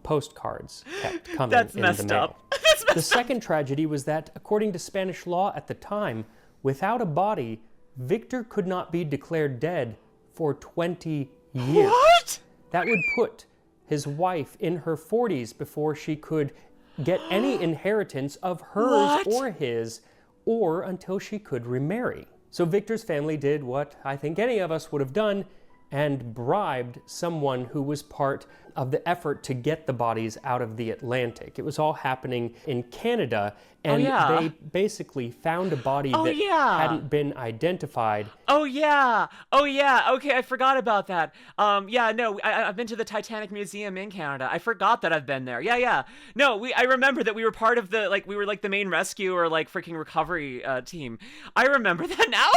postcards kept coming That's in the messed mail. up. That's messed The second tragedy was that, according to Spanish law at the time, without a body, Victor could not be declared dead for 20 years. What? That would put his wife in her 40s before she could get any inheritance of hers What? or his, or until she could remarry. So Victor's family did what I think any of us would have done and bribed someone who was part of the effort to get the bodies out of the Atlantic. It was all happening in Canada, and they basically found a body that hadn't been identified. Oh yeah, okay, I forgot about that. Yeah, no, I've been to the Titanic Museum in Canada. I forgot that I've been there. Yeah. No, I remember that we were part of the, like, we were like the main rescue or like freaking recovery team. I remember that now.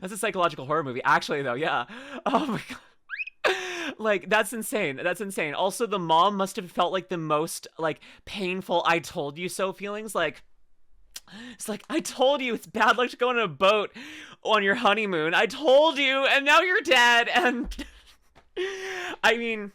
That's a psychological horror movie, actually, though. Yeah. Oh my god. Like, that's insane. That's insane. Also, the mom must have felt like the most, like, painful I told you so feelings. Like, it's like, I told you it's bad luck to go on a boat on your honeymoon. I told you, and now you're dead. And I mean,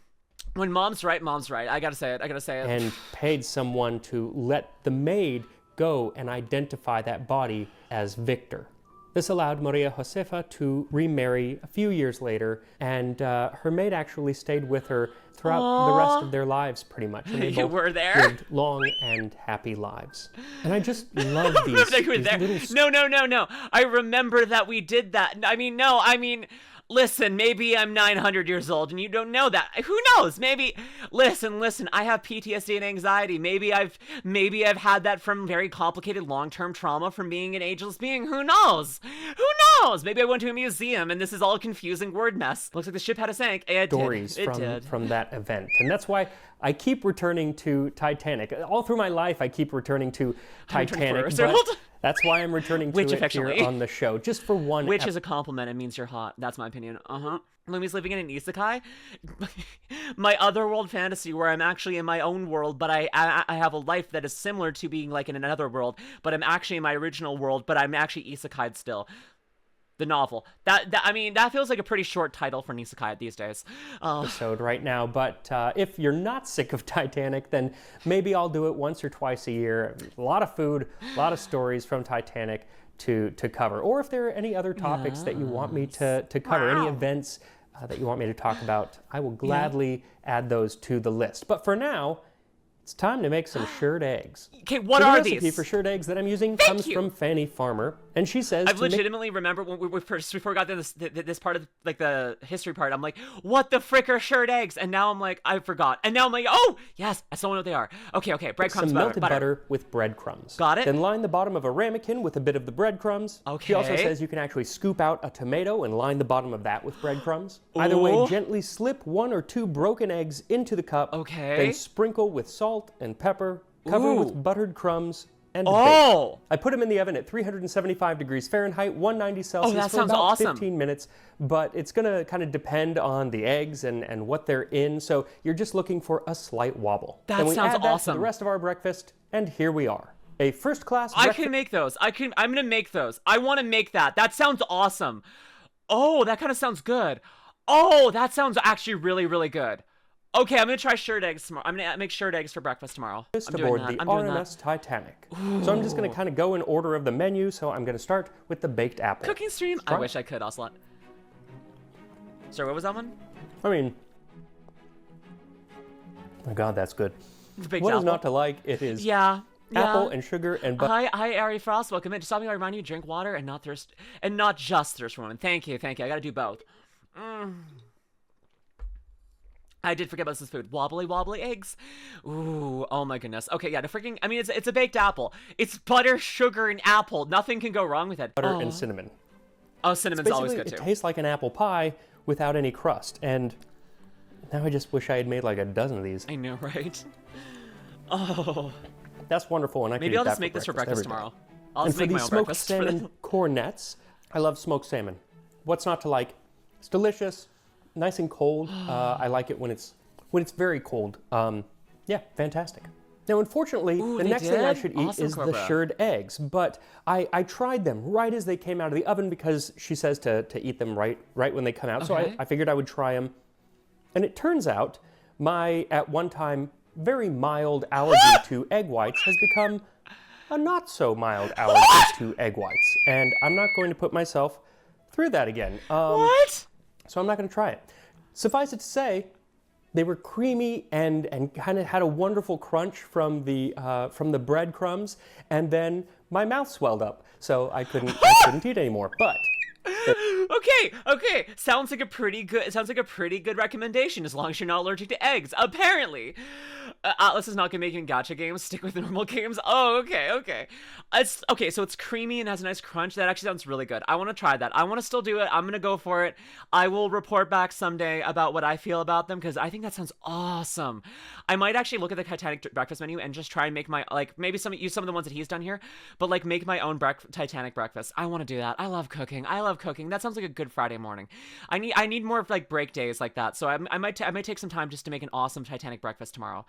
when mom's right, mom's right. I gotta say it. And paid someone to let the maid go and identify that body as Victor. This allowed Maria Josefa to remarry a few years later, and her maid actually stayed with her throughout the rest of their lives, pretty much. And they both were there? lived long and happy lives. And I just love these little... No. I remember that we did that. I mean, listen, maybe I'm 900 years old and you don't know that. Who knows? Maybe, listen, I have PTSD and anxiety. Maybe I've had that from very complicated long-term trauma from being an ageless being. Who knows? Maybe I went to a museum and this is all a confusing word mess. Looks like the ship had a sank. Stories from that event. And that's why I keep returning to Titanic. All through my life, I keep returning to Titanic. That's why I'm returning to it here on the show, just for one Which is a compliment. It means you're hot. That's my opinion. Lumi's living in an isekai. My otherworld fantasy where I'm actually in my own world, but I have a life that is similar to being like in another world, but I'm actually in my original world, but I'm actually isekai'd still. The novel. That feels like a pretty short title for an isekai these days. Episode right now, but if you're not sick of Titanic, then maybe I'll do it once or twice a year. A lot of food, a lot of stories from Titanic to cover. Or if there are any other topics that you want me to cover, any events that you want me to talk about, I will gladly add those to the list. But for now, it's time to make some shirred eggs. Okay, what are these? The recipe for shirred eggs that I'm using comes from Fanny Farmer, and she says I've legitimately remember when we first, before we got to this part of like the history part, I'm like, what the frick are shirred eggs? And now I'm like, I forgot. And now I'm like, oh yes, I still know what they are. Okay, breadcrumbs, some melted butter with breadcrumbs. Got it. Then line the bottom of a ramekin with a bit of the breadcrumbs. Okay. She also says you can actually scoop out a tomato and line the bottom of that with breadcrumbs. Either way, gently slip 1 or 2 broken eggs into the cup. Okay. Then sprinkle with salt and pepper. Cover with buttered crumbs and bake. I put them in the oven at 375 degrees Fahrenheit, 190 Celsius for about 15 minutes, but it's going to kind of depend on the eggs and what they're in, so you're just looking for a slight wobble. That then we sounds add that awesome. to the rest of our breakfast, and here we are. A first-class breakfast. I can make those. I'm going to make those. I want to make that. That sounds awesome. Oh, that kind of sounds good. Oh, that sounds actually really, really good. Okay, I'm gonna try shirred eggs tomorrow. I'm gonna make shirred eggs for breakfast tomorrow. I'm doing that. The RMS Titanic. So I'm just gonna kind of go in order of the menu. So I'm gonna start with the baked apple. Cooking stream? I wish I could, Ocelot. Sorry, what was that one? I mean, oh my God, that's good. Baked what apple. is not to like? It is apple and sugar and butter. Hi, Ari Frost. Welcome in. Just stop me. I remind you, drink water and not just thirst for women. Thank you. I gotta do both. I did forget about this food. Wobbly eggs. Ooh, oh my goodness. Okay, yeah, it's a baked apple. It's butter, sugar, and apple. Nothing can go wrong with it. Butter and cinnamon. Oh, cinnamon's always good, too. It tastes like an apple pie without any crust. And now I just wish I had made like a dozen of these. I know, right? Oh. That's wonderful, and Maybe I'll just make this for breakfast tomorrow. I'll just make my own breakfast. And for these smoked salmon cornets, I love smoked salmon. What's not to like? It's delicious, nice and cold. I like it when it's very cold. Yeah, fantastic. Now, unfortunately, the next thing I should eat is the shirred eggs, but I tried them right as they came out of the oven because she says to eat them right when they come out. So I figured I would try them, and it turns out my, at one time, very mild allergy to egg whites has become a not so mild allergy to egg whites, and I'm not going to put myself through that again. What? So I'm not going to try it. Suffice it to say, they were creamy and kind of had a wonderful crunch from the breadcrumbs, and then my mouth swelled up, so I couldn't eat anymore. But okay. Sounds like a pretty good recommendation as long as you're not allergic to eggs. Apparently. Atlas is not gonna make any gacha games. Stick with normal games. Oh, okay. So it's creamy and has a nice crunch. That actually sounds really good. I want to try that. I want to still do it. I'm gonna go for it. I will report back someday about what I feel about them because I think that sounds awesome. I might actually look at the Titanic breakfast menu and just try and make my maybe use some of the ones that he's done here, but like make my own Titanic breakfast. I want to do that. I love cooking. That sounds like a good Friday morning. I need more like break days like that. So I might take some time just to make an awesome Titanic breakfast tomorrow.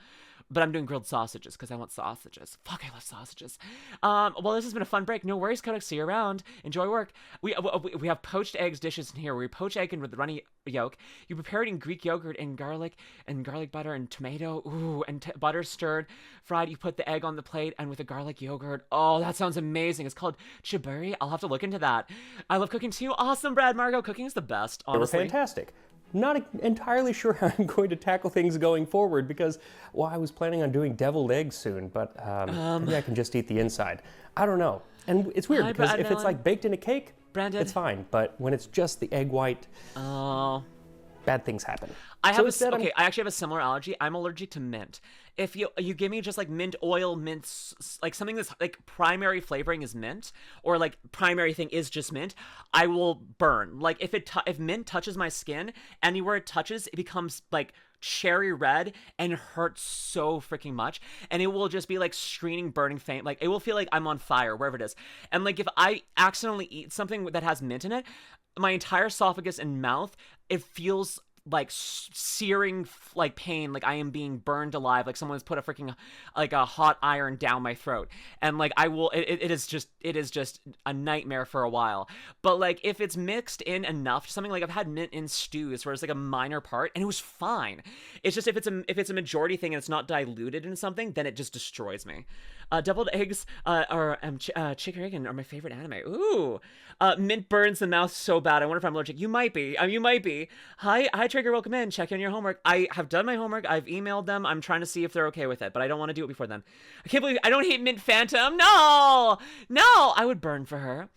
But I'm doing grilled sausages because I want sausages. Fuck, I love sausages. Well, this has been a fun break. No worries, Kodak. See you around. Enjoy work. We have poached eggs dishes in here where you poach egg in with the runny yolk. You prepare it in Greek yogurt and garlic butter and tomato. Ooh, and butter stirred, fried. You put the egg on the plate and with the garlic yogurt. Oh, that sounds amazing. It's called chiburi. I'll have to look into that. I love cooking too. Awesome, Brad Margot. Cooking is the best, honestly. They were fantastic. Not entirely sure how I'm going to tackle things going forward because, well, I was planning on doing deviled eggs soon, but maybe I can just eat the inside. I don't know. And it's weird because if it's like baked in a cake, it's fine. But when it's just the egg white, bad things happen. I actually have a similar allergy. I'm allergic to mint. If you give me just like mint oil, like something that's like primary flavoring is mint, or like primary thing is just mint, I will burn. Like if mint touches my skin, anywhere it touches, it becomes like cherry red and hurts so freaking much, and it will just be like screaming, burning faint. Like it will feel like I'm on fire wherever it is. And like if I accidentally eat something that has mint in it, my entire esophagus and mouth, it feels like searing like pain, like I am being burned alive, like someone's put a freaking like a hot iron down my throat, and like it is just a nightmare for a while. But like if it's mixed in enough, something like I've had mint in stews where it's like a minor part and it was fine. It's just if it's a majority thing and it's not diluted in something, then it just destroys me. Deviled eggs or chicken are my favorite anime. Ooh, mint burns the mouth so bad. I wonder if I'm allergic. You might be. You might be. Hi, Trigger. Welcome in. Check in your homework. I have done my homework. I've emailed them. I'm trying to see if they're okay with it, but I don't want to do it before then. I can't believe I don't hate mint phantom. No, I would burn for her.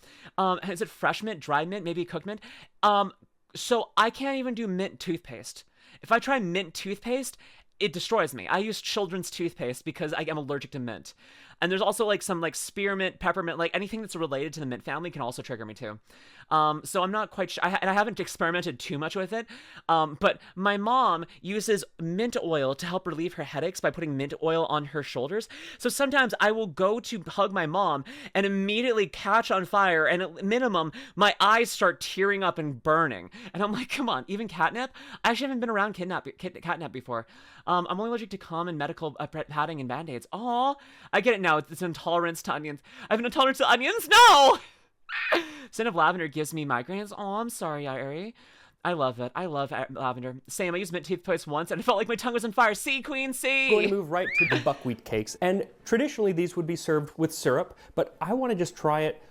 Is it fresh mint, dry mint, maybe cooked mint? So I can't even do mint toothpaste. If I try mint toothpaste, it destroys me. I use children's toothpaste because I am allergic to mint. And there's also like some like spearmint, peppermint, like anything that's related to the mint family can also trigger me too. So I'm not quite sure. I haven't experimented too much with it. But my mom uses mint oil to help relieve her headaches by putting mint oil on her shoulders. So sometimes I will go to hug my mom and immediately catch on fire. And at minimum, my eyes start tearing up and burning. And I'm like, come on, even catnip? I actually haven't been around catnip before. I'm only allergic to common medical padding and band-aids. Aw, I get it now. It's intolerance to onions. I have an intolerance to onions? No! Scent of lavender gives me migraines. Oh, I'm sorry, Irie. I love it. I love lavender. Same, I used mint toothpaste once and I felt like my tongue was on fire. See, queen, see! Going to move right to the buckwheat cakes. And traditionally these would be served with syrup, but I want to just try it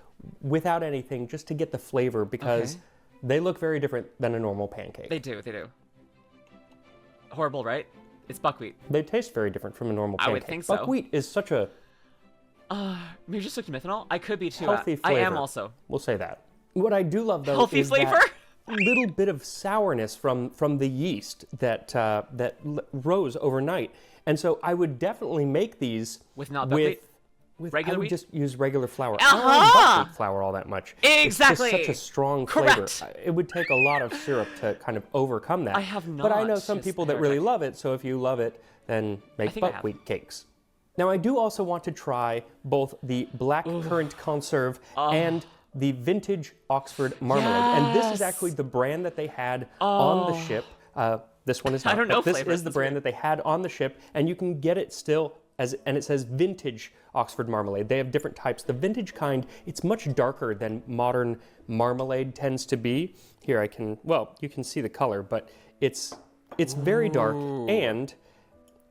without anything just to get the flavor because they look very different than a normal pancake. They do. Horrible, right? It's buckwheat. They taste very different from a normal pancake. I would think so. Buckwheat is such a... maybe just like methanol? I could be too. Healthy flavor. I am also. We'll say that. What I do love, though, healthy is flavor? that little bit of sourness from the yeast that rose overnight. And so I would definitely make these with not buckwheat? Regular I would wheat? just use regular flour. I don't like buckwheat flour all that much. Exactly. It's just such a strong Correct. flavor. It would take a lot of syrup to kind of overcome that. I have not. But I know some people that really love it, so if you love it, then make buckwheat cakes. Now, I do also want to try both the black currant conserve and the vintage Oxford marmalade. And this is actually the brand that they had on the ship. This one is not. I don't know This flavors. is the brand that they had on the ship, and you can get it still and it says vintage Oxford marmalade. They have different types. The vintage kind, it's much darker than modern marmalade tends to be. Here you can see the color, but it's very dark, and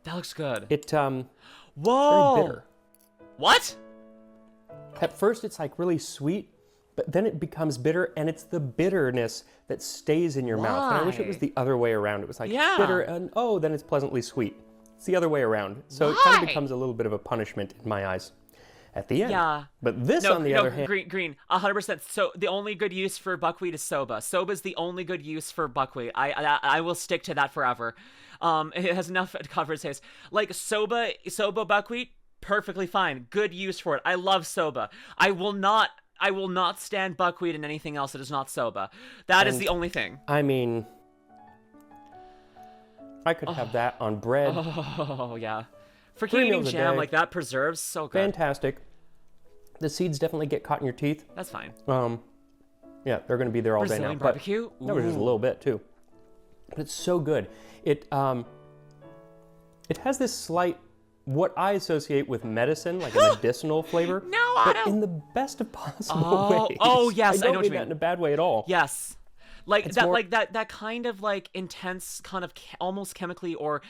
that looks good. It's Whoa! very bitter. What? At first, it's like really sweet, but then it becomes bitter, and it's the bitterness that stays in your mouth. And I wish it was the other way around. It was like bitter, and then it's pleasantly sweet. It's the other way around. So it kind of becomes a little bit of a punishment in my eyes at the end. Yeah. But this, on the other hand... Green, 100%. So the only good use for buckwheat is soba. Soba is the only good use for buckwheat. I will stick to that forever. It has enough to cover its face. Like soba buckwheat, perfectly fine. Good use for it. I love soba. I will not stand buckwheat in anything else that is not soba. That is the only thing. I mean, I could have that on bread. Oh, yeah. For eating jam like that, preserves, so good. Fantastic. The seeds definitely get caught in your teeth. That's fine. Yeah, they're going to be there all Brazilian day now. barbecue? That was just a little bit, too. But it's so good. It has this slight, what I associate with medicine, like a medicinal flavor. No, but in the best of possible ways. Oh, yes, I know what you mean that mean. in a bad way at all. Yes. Like It's that, more... that kind of like intense, kind of almost chemically or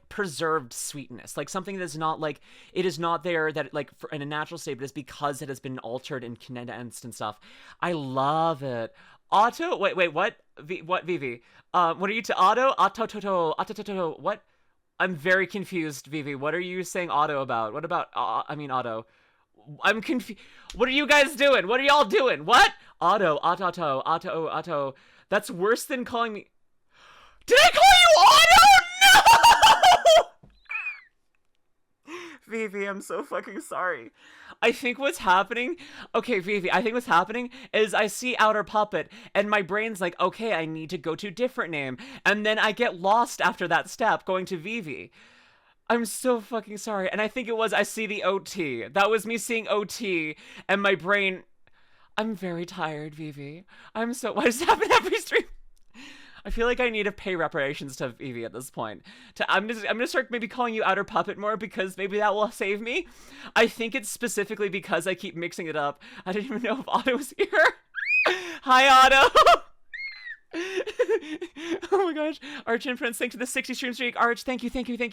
preserved sweetness, like something that's not like it is not there that like in a natural state, but it's because it has been altered and condensed and stuff. I love it. Otto, wait, what? What Vivi? What are you to Otto? What? I'm very confused, Vivi. What are you saying Otto about? What about? Otto. I'm confused. What are you guys doing? What are y'all doing? What? Otto. That's worse than calling me. Did I call you Otto? No! Vivi, I'm so fucking sorry. I think what's happening... Okay, Vivi, I think what's happening is I see Outer Puppet, and my brain's like, okay, I need to go to a different name. And then I get lost after that step, going to Vivi. I'm so fucking sorry. And I think it was I see the OT. That was me seeing OT, and my brain... I'm very tired, Vivi. Why does this happen every stream? I feel like I need to pay reparations to Vivi at this point. I'm gonna start maybe calling you Outer Puppet more because maybe that will save me. I think it's specifically because I keep mixing it up. I didn't even know if Otto was here. Hi, Otto. Oh my gosh. Arch and Prince, thanks for the 60 stream streak. Arch, thank you.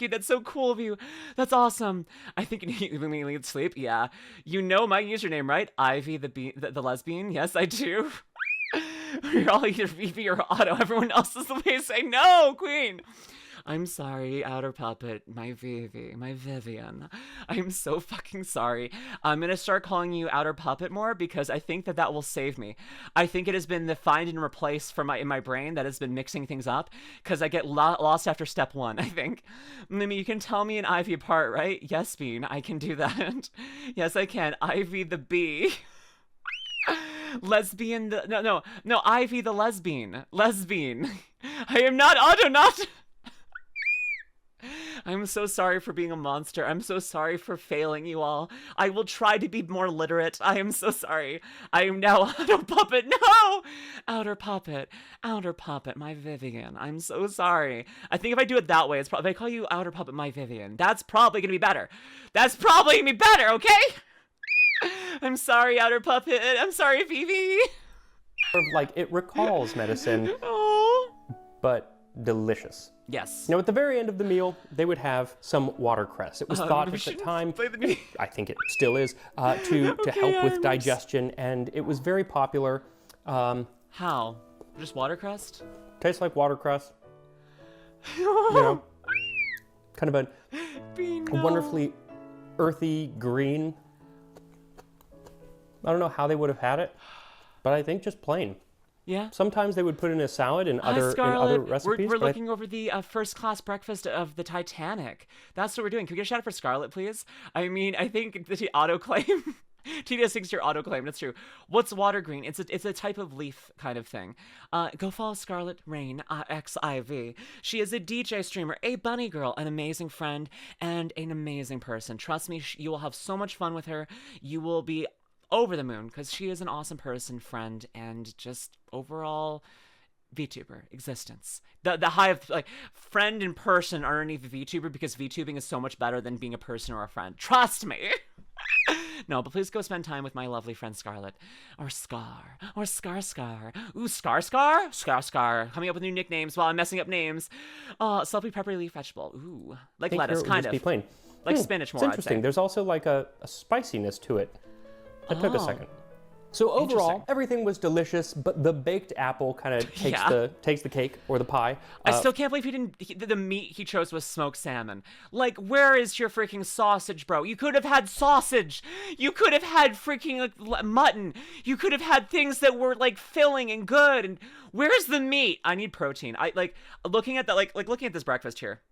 That's so cool of you. That's awesome. I think you need to sleep. Yeah. You know my username, right? Ivy the lesbian. Yes, I do. You're all either Vivi or Otto. Everyone else is the way to say no, Queen. I'm sorry, Outer Puppet, my Vivi, my Vivian. I'm so fucking sorry. I'm gonna start calling you Outer Puppet more because I think that will save me. I think it has been the find and replace in my brain that has been mixing things up because I get lost after step one, I think. Mimi, you can tell me an Ivy apart, right? Yes, Bean, I can do that. Yes, I can. Ivy the bee. Lesbian the... No, Ivy the lesbian. I am not Otto, not... I'm so sorry for being a monster. I'm so sorry for failing you all. I will try to be more literate. I am so sorry. I am now Outer Puppet. No! Outer Puppet, my Vivian. I'm so sorry. I think if I do it that way, it's probably... If I call you Outer Puppet, my Vivian, that's probably gonna be better. Okay? I'm sorry, Outer Puppet. I'm sorry, Vivi. Like, it recalls medicine, but delicious. Yes. Now, at the very end of the meal, they would have some watercress. It was thought at the time, I think it still is, to help with digestion, and it was very popular. How? Just watercress? Tastes like watercress. You know, kind of a wonderfully earthy green. I don't know how they would have had it, but I think just plain. Yeah. Sometimes they would put in a salad in other recipes. We're looking over the first-class breakfast of the Titanic. That's what we're doing. Can we get a shout out for Scarlett, please? I mean, I think the autoclaim. TDS thinks your autoclaim. That's true. What's water green? It's a type of leaf kind of thing. Go follow Scarlett Rain XIV. She is a DJ streamer, a bunny girl, an amazing friend, and an amazing person. Trust me, you will have so much fun with her. You will be over the moon because she is an awesome person, friend, and just overall VTuber existence. The high of like friend and person underneath VTuber, because VTubing is so much better than being a person or a friend. Trust me. No, but please go spend time with my lovely friend Scarlett. Or Scar. Or Scar. Ooh, Scar? Scar. Coming up with new nicknames while I'm messing up names. Selfie peppery leaf vegetable. Ooh. Like lettuce, kind of. Be plain. Like spinach more, It's interesting. There's also like a spiciness to it. That took a second. So overall, everything was delicious, but the baked apple kind of takes the cake or the pie. I still can't believe the meat he chose was smoked salmon. Like, where is your freaking sausage, bro? You could have had sausage. You could have had freaking like, mutton. You could have had things that were like filling and good. And where's the meat? I need protein. I like looking at that. Like looking at this breakfast here.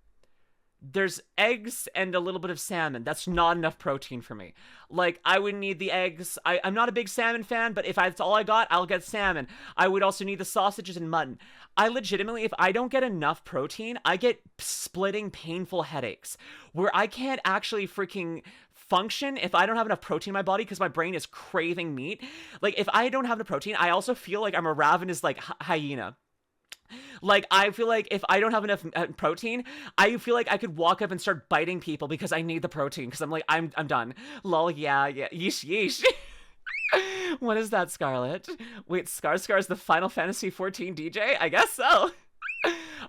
There's eggs and a little bit of salmon. That's not enough protein for me. Like, I would need the eggs. I'm not a big salmon fan, but if that's all I got, I'll get salmon. I would also need the sausages and mutton. I legitimately, if I don't get enough protein, I get splitting painful headaches where I can't actually freaking function if I don't have enough protein in my body because my brain is craving meat. Like, if I don't have the protein, I also feel like I'm a ravenous, like, hyena. Like, I feel like if I don't have enough protein, I feel like I could walk up and start biting people because I need the protein. Because I'm like, I'm done. Lol, yeah, yeesh. What is that, Scarlett? Wait, Scar's the Final Fantasy 14 DJ? I guess so.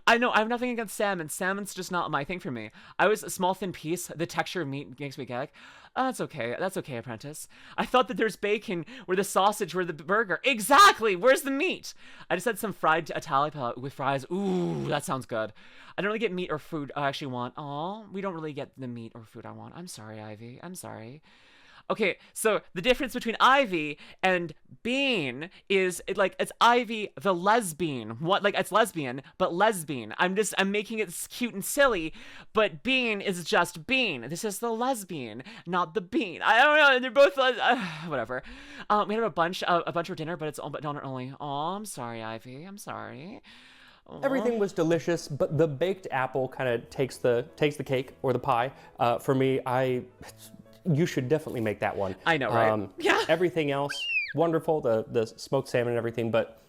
I know, I have nothing against salmon. Salmon's just not my thing for me. I was a small thin piece. The texture of meat makes me gag. That's okay, apprentice. I thought that there's bacon where the sausage where the burger. Exactly! Where's the meat? I just had some fried Italian with fries. Ooh, that sounds good. I don't really get meat or food I actually want. Aw, we don't really get the meat or food I want. I'm sorry, Ivy. I'm sorry. Okay, so the difference between Ivy and Bean is it's Ivy the lesbian. What, like, it's lesbian, but lesbian. I'm making it cute and silly, but Bean is just Bean. This is the lesbian, not the Bean. I don't know. They're both whatever. We had a bunch for dinner, but it's all but donut only. Oh, I'm sorry, Ivy. I'm sorry. Everything was delicious, but the baked apple kind of takes the cake or the pie. For me, you should definitely make that one. I know, right? Yeah. Everything else, wonderful, the smoked salmon and everything, but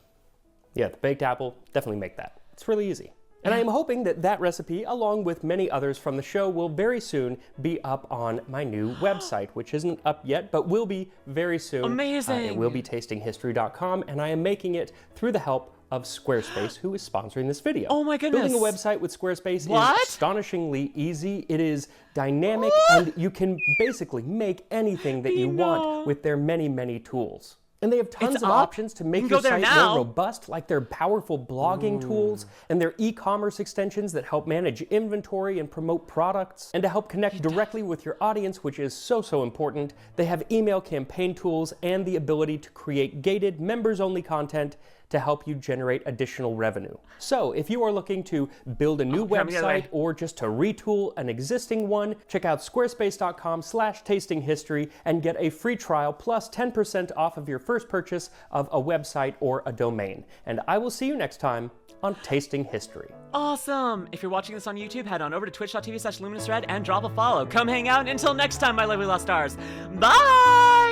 yeah, the baked apple, definitely make that. It's really easy. And I am hoping that recipe, along with many others from the show, will very soon be up on my new website, which isn't up yet, but will be very soon. Amazing. It will be tastinghistory.com, and I am making it through the help of Squarespace, who is sponsoring this video. Oh my goodness. Building a website with Squarespace is astonishingly easy. It is dynamic, and you can basically make anything that you want with their many, many tools. And they have tons of options to make your site more robust, like their powerful blogging tools and their e-commerce extensions that help manage inventory and promote products. And to help connect directly with your audience, which is so important, they have email campaign tools and the ability to create gated, members-only content to help you generate additional revenue. So if you are looking to build a new website or just to retool an existing one, check out squarespace.com/tastinghistory and get a free trial plus 10% off of your first purchase of a website or a domain. And I will see you next time on Tasting History. Awesome! If you're watching this on YouTube, head on over to twitch.tv/LuminusRed and drop a follow. Come hang out. Until next time, my lovely lost stars. Bye!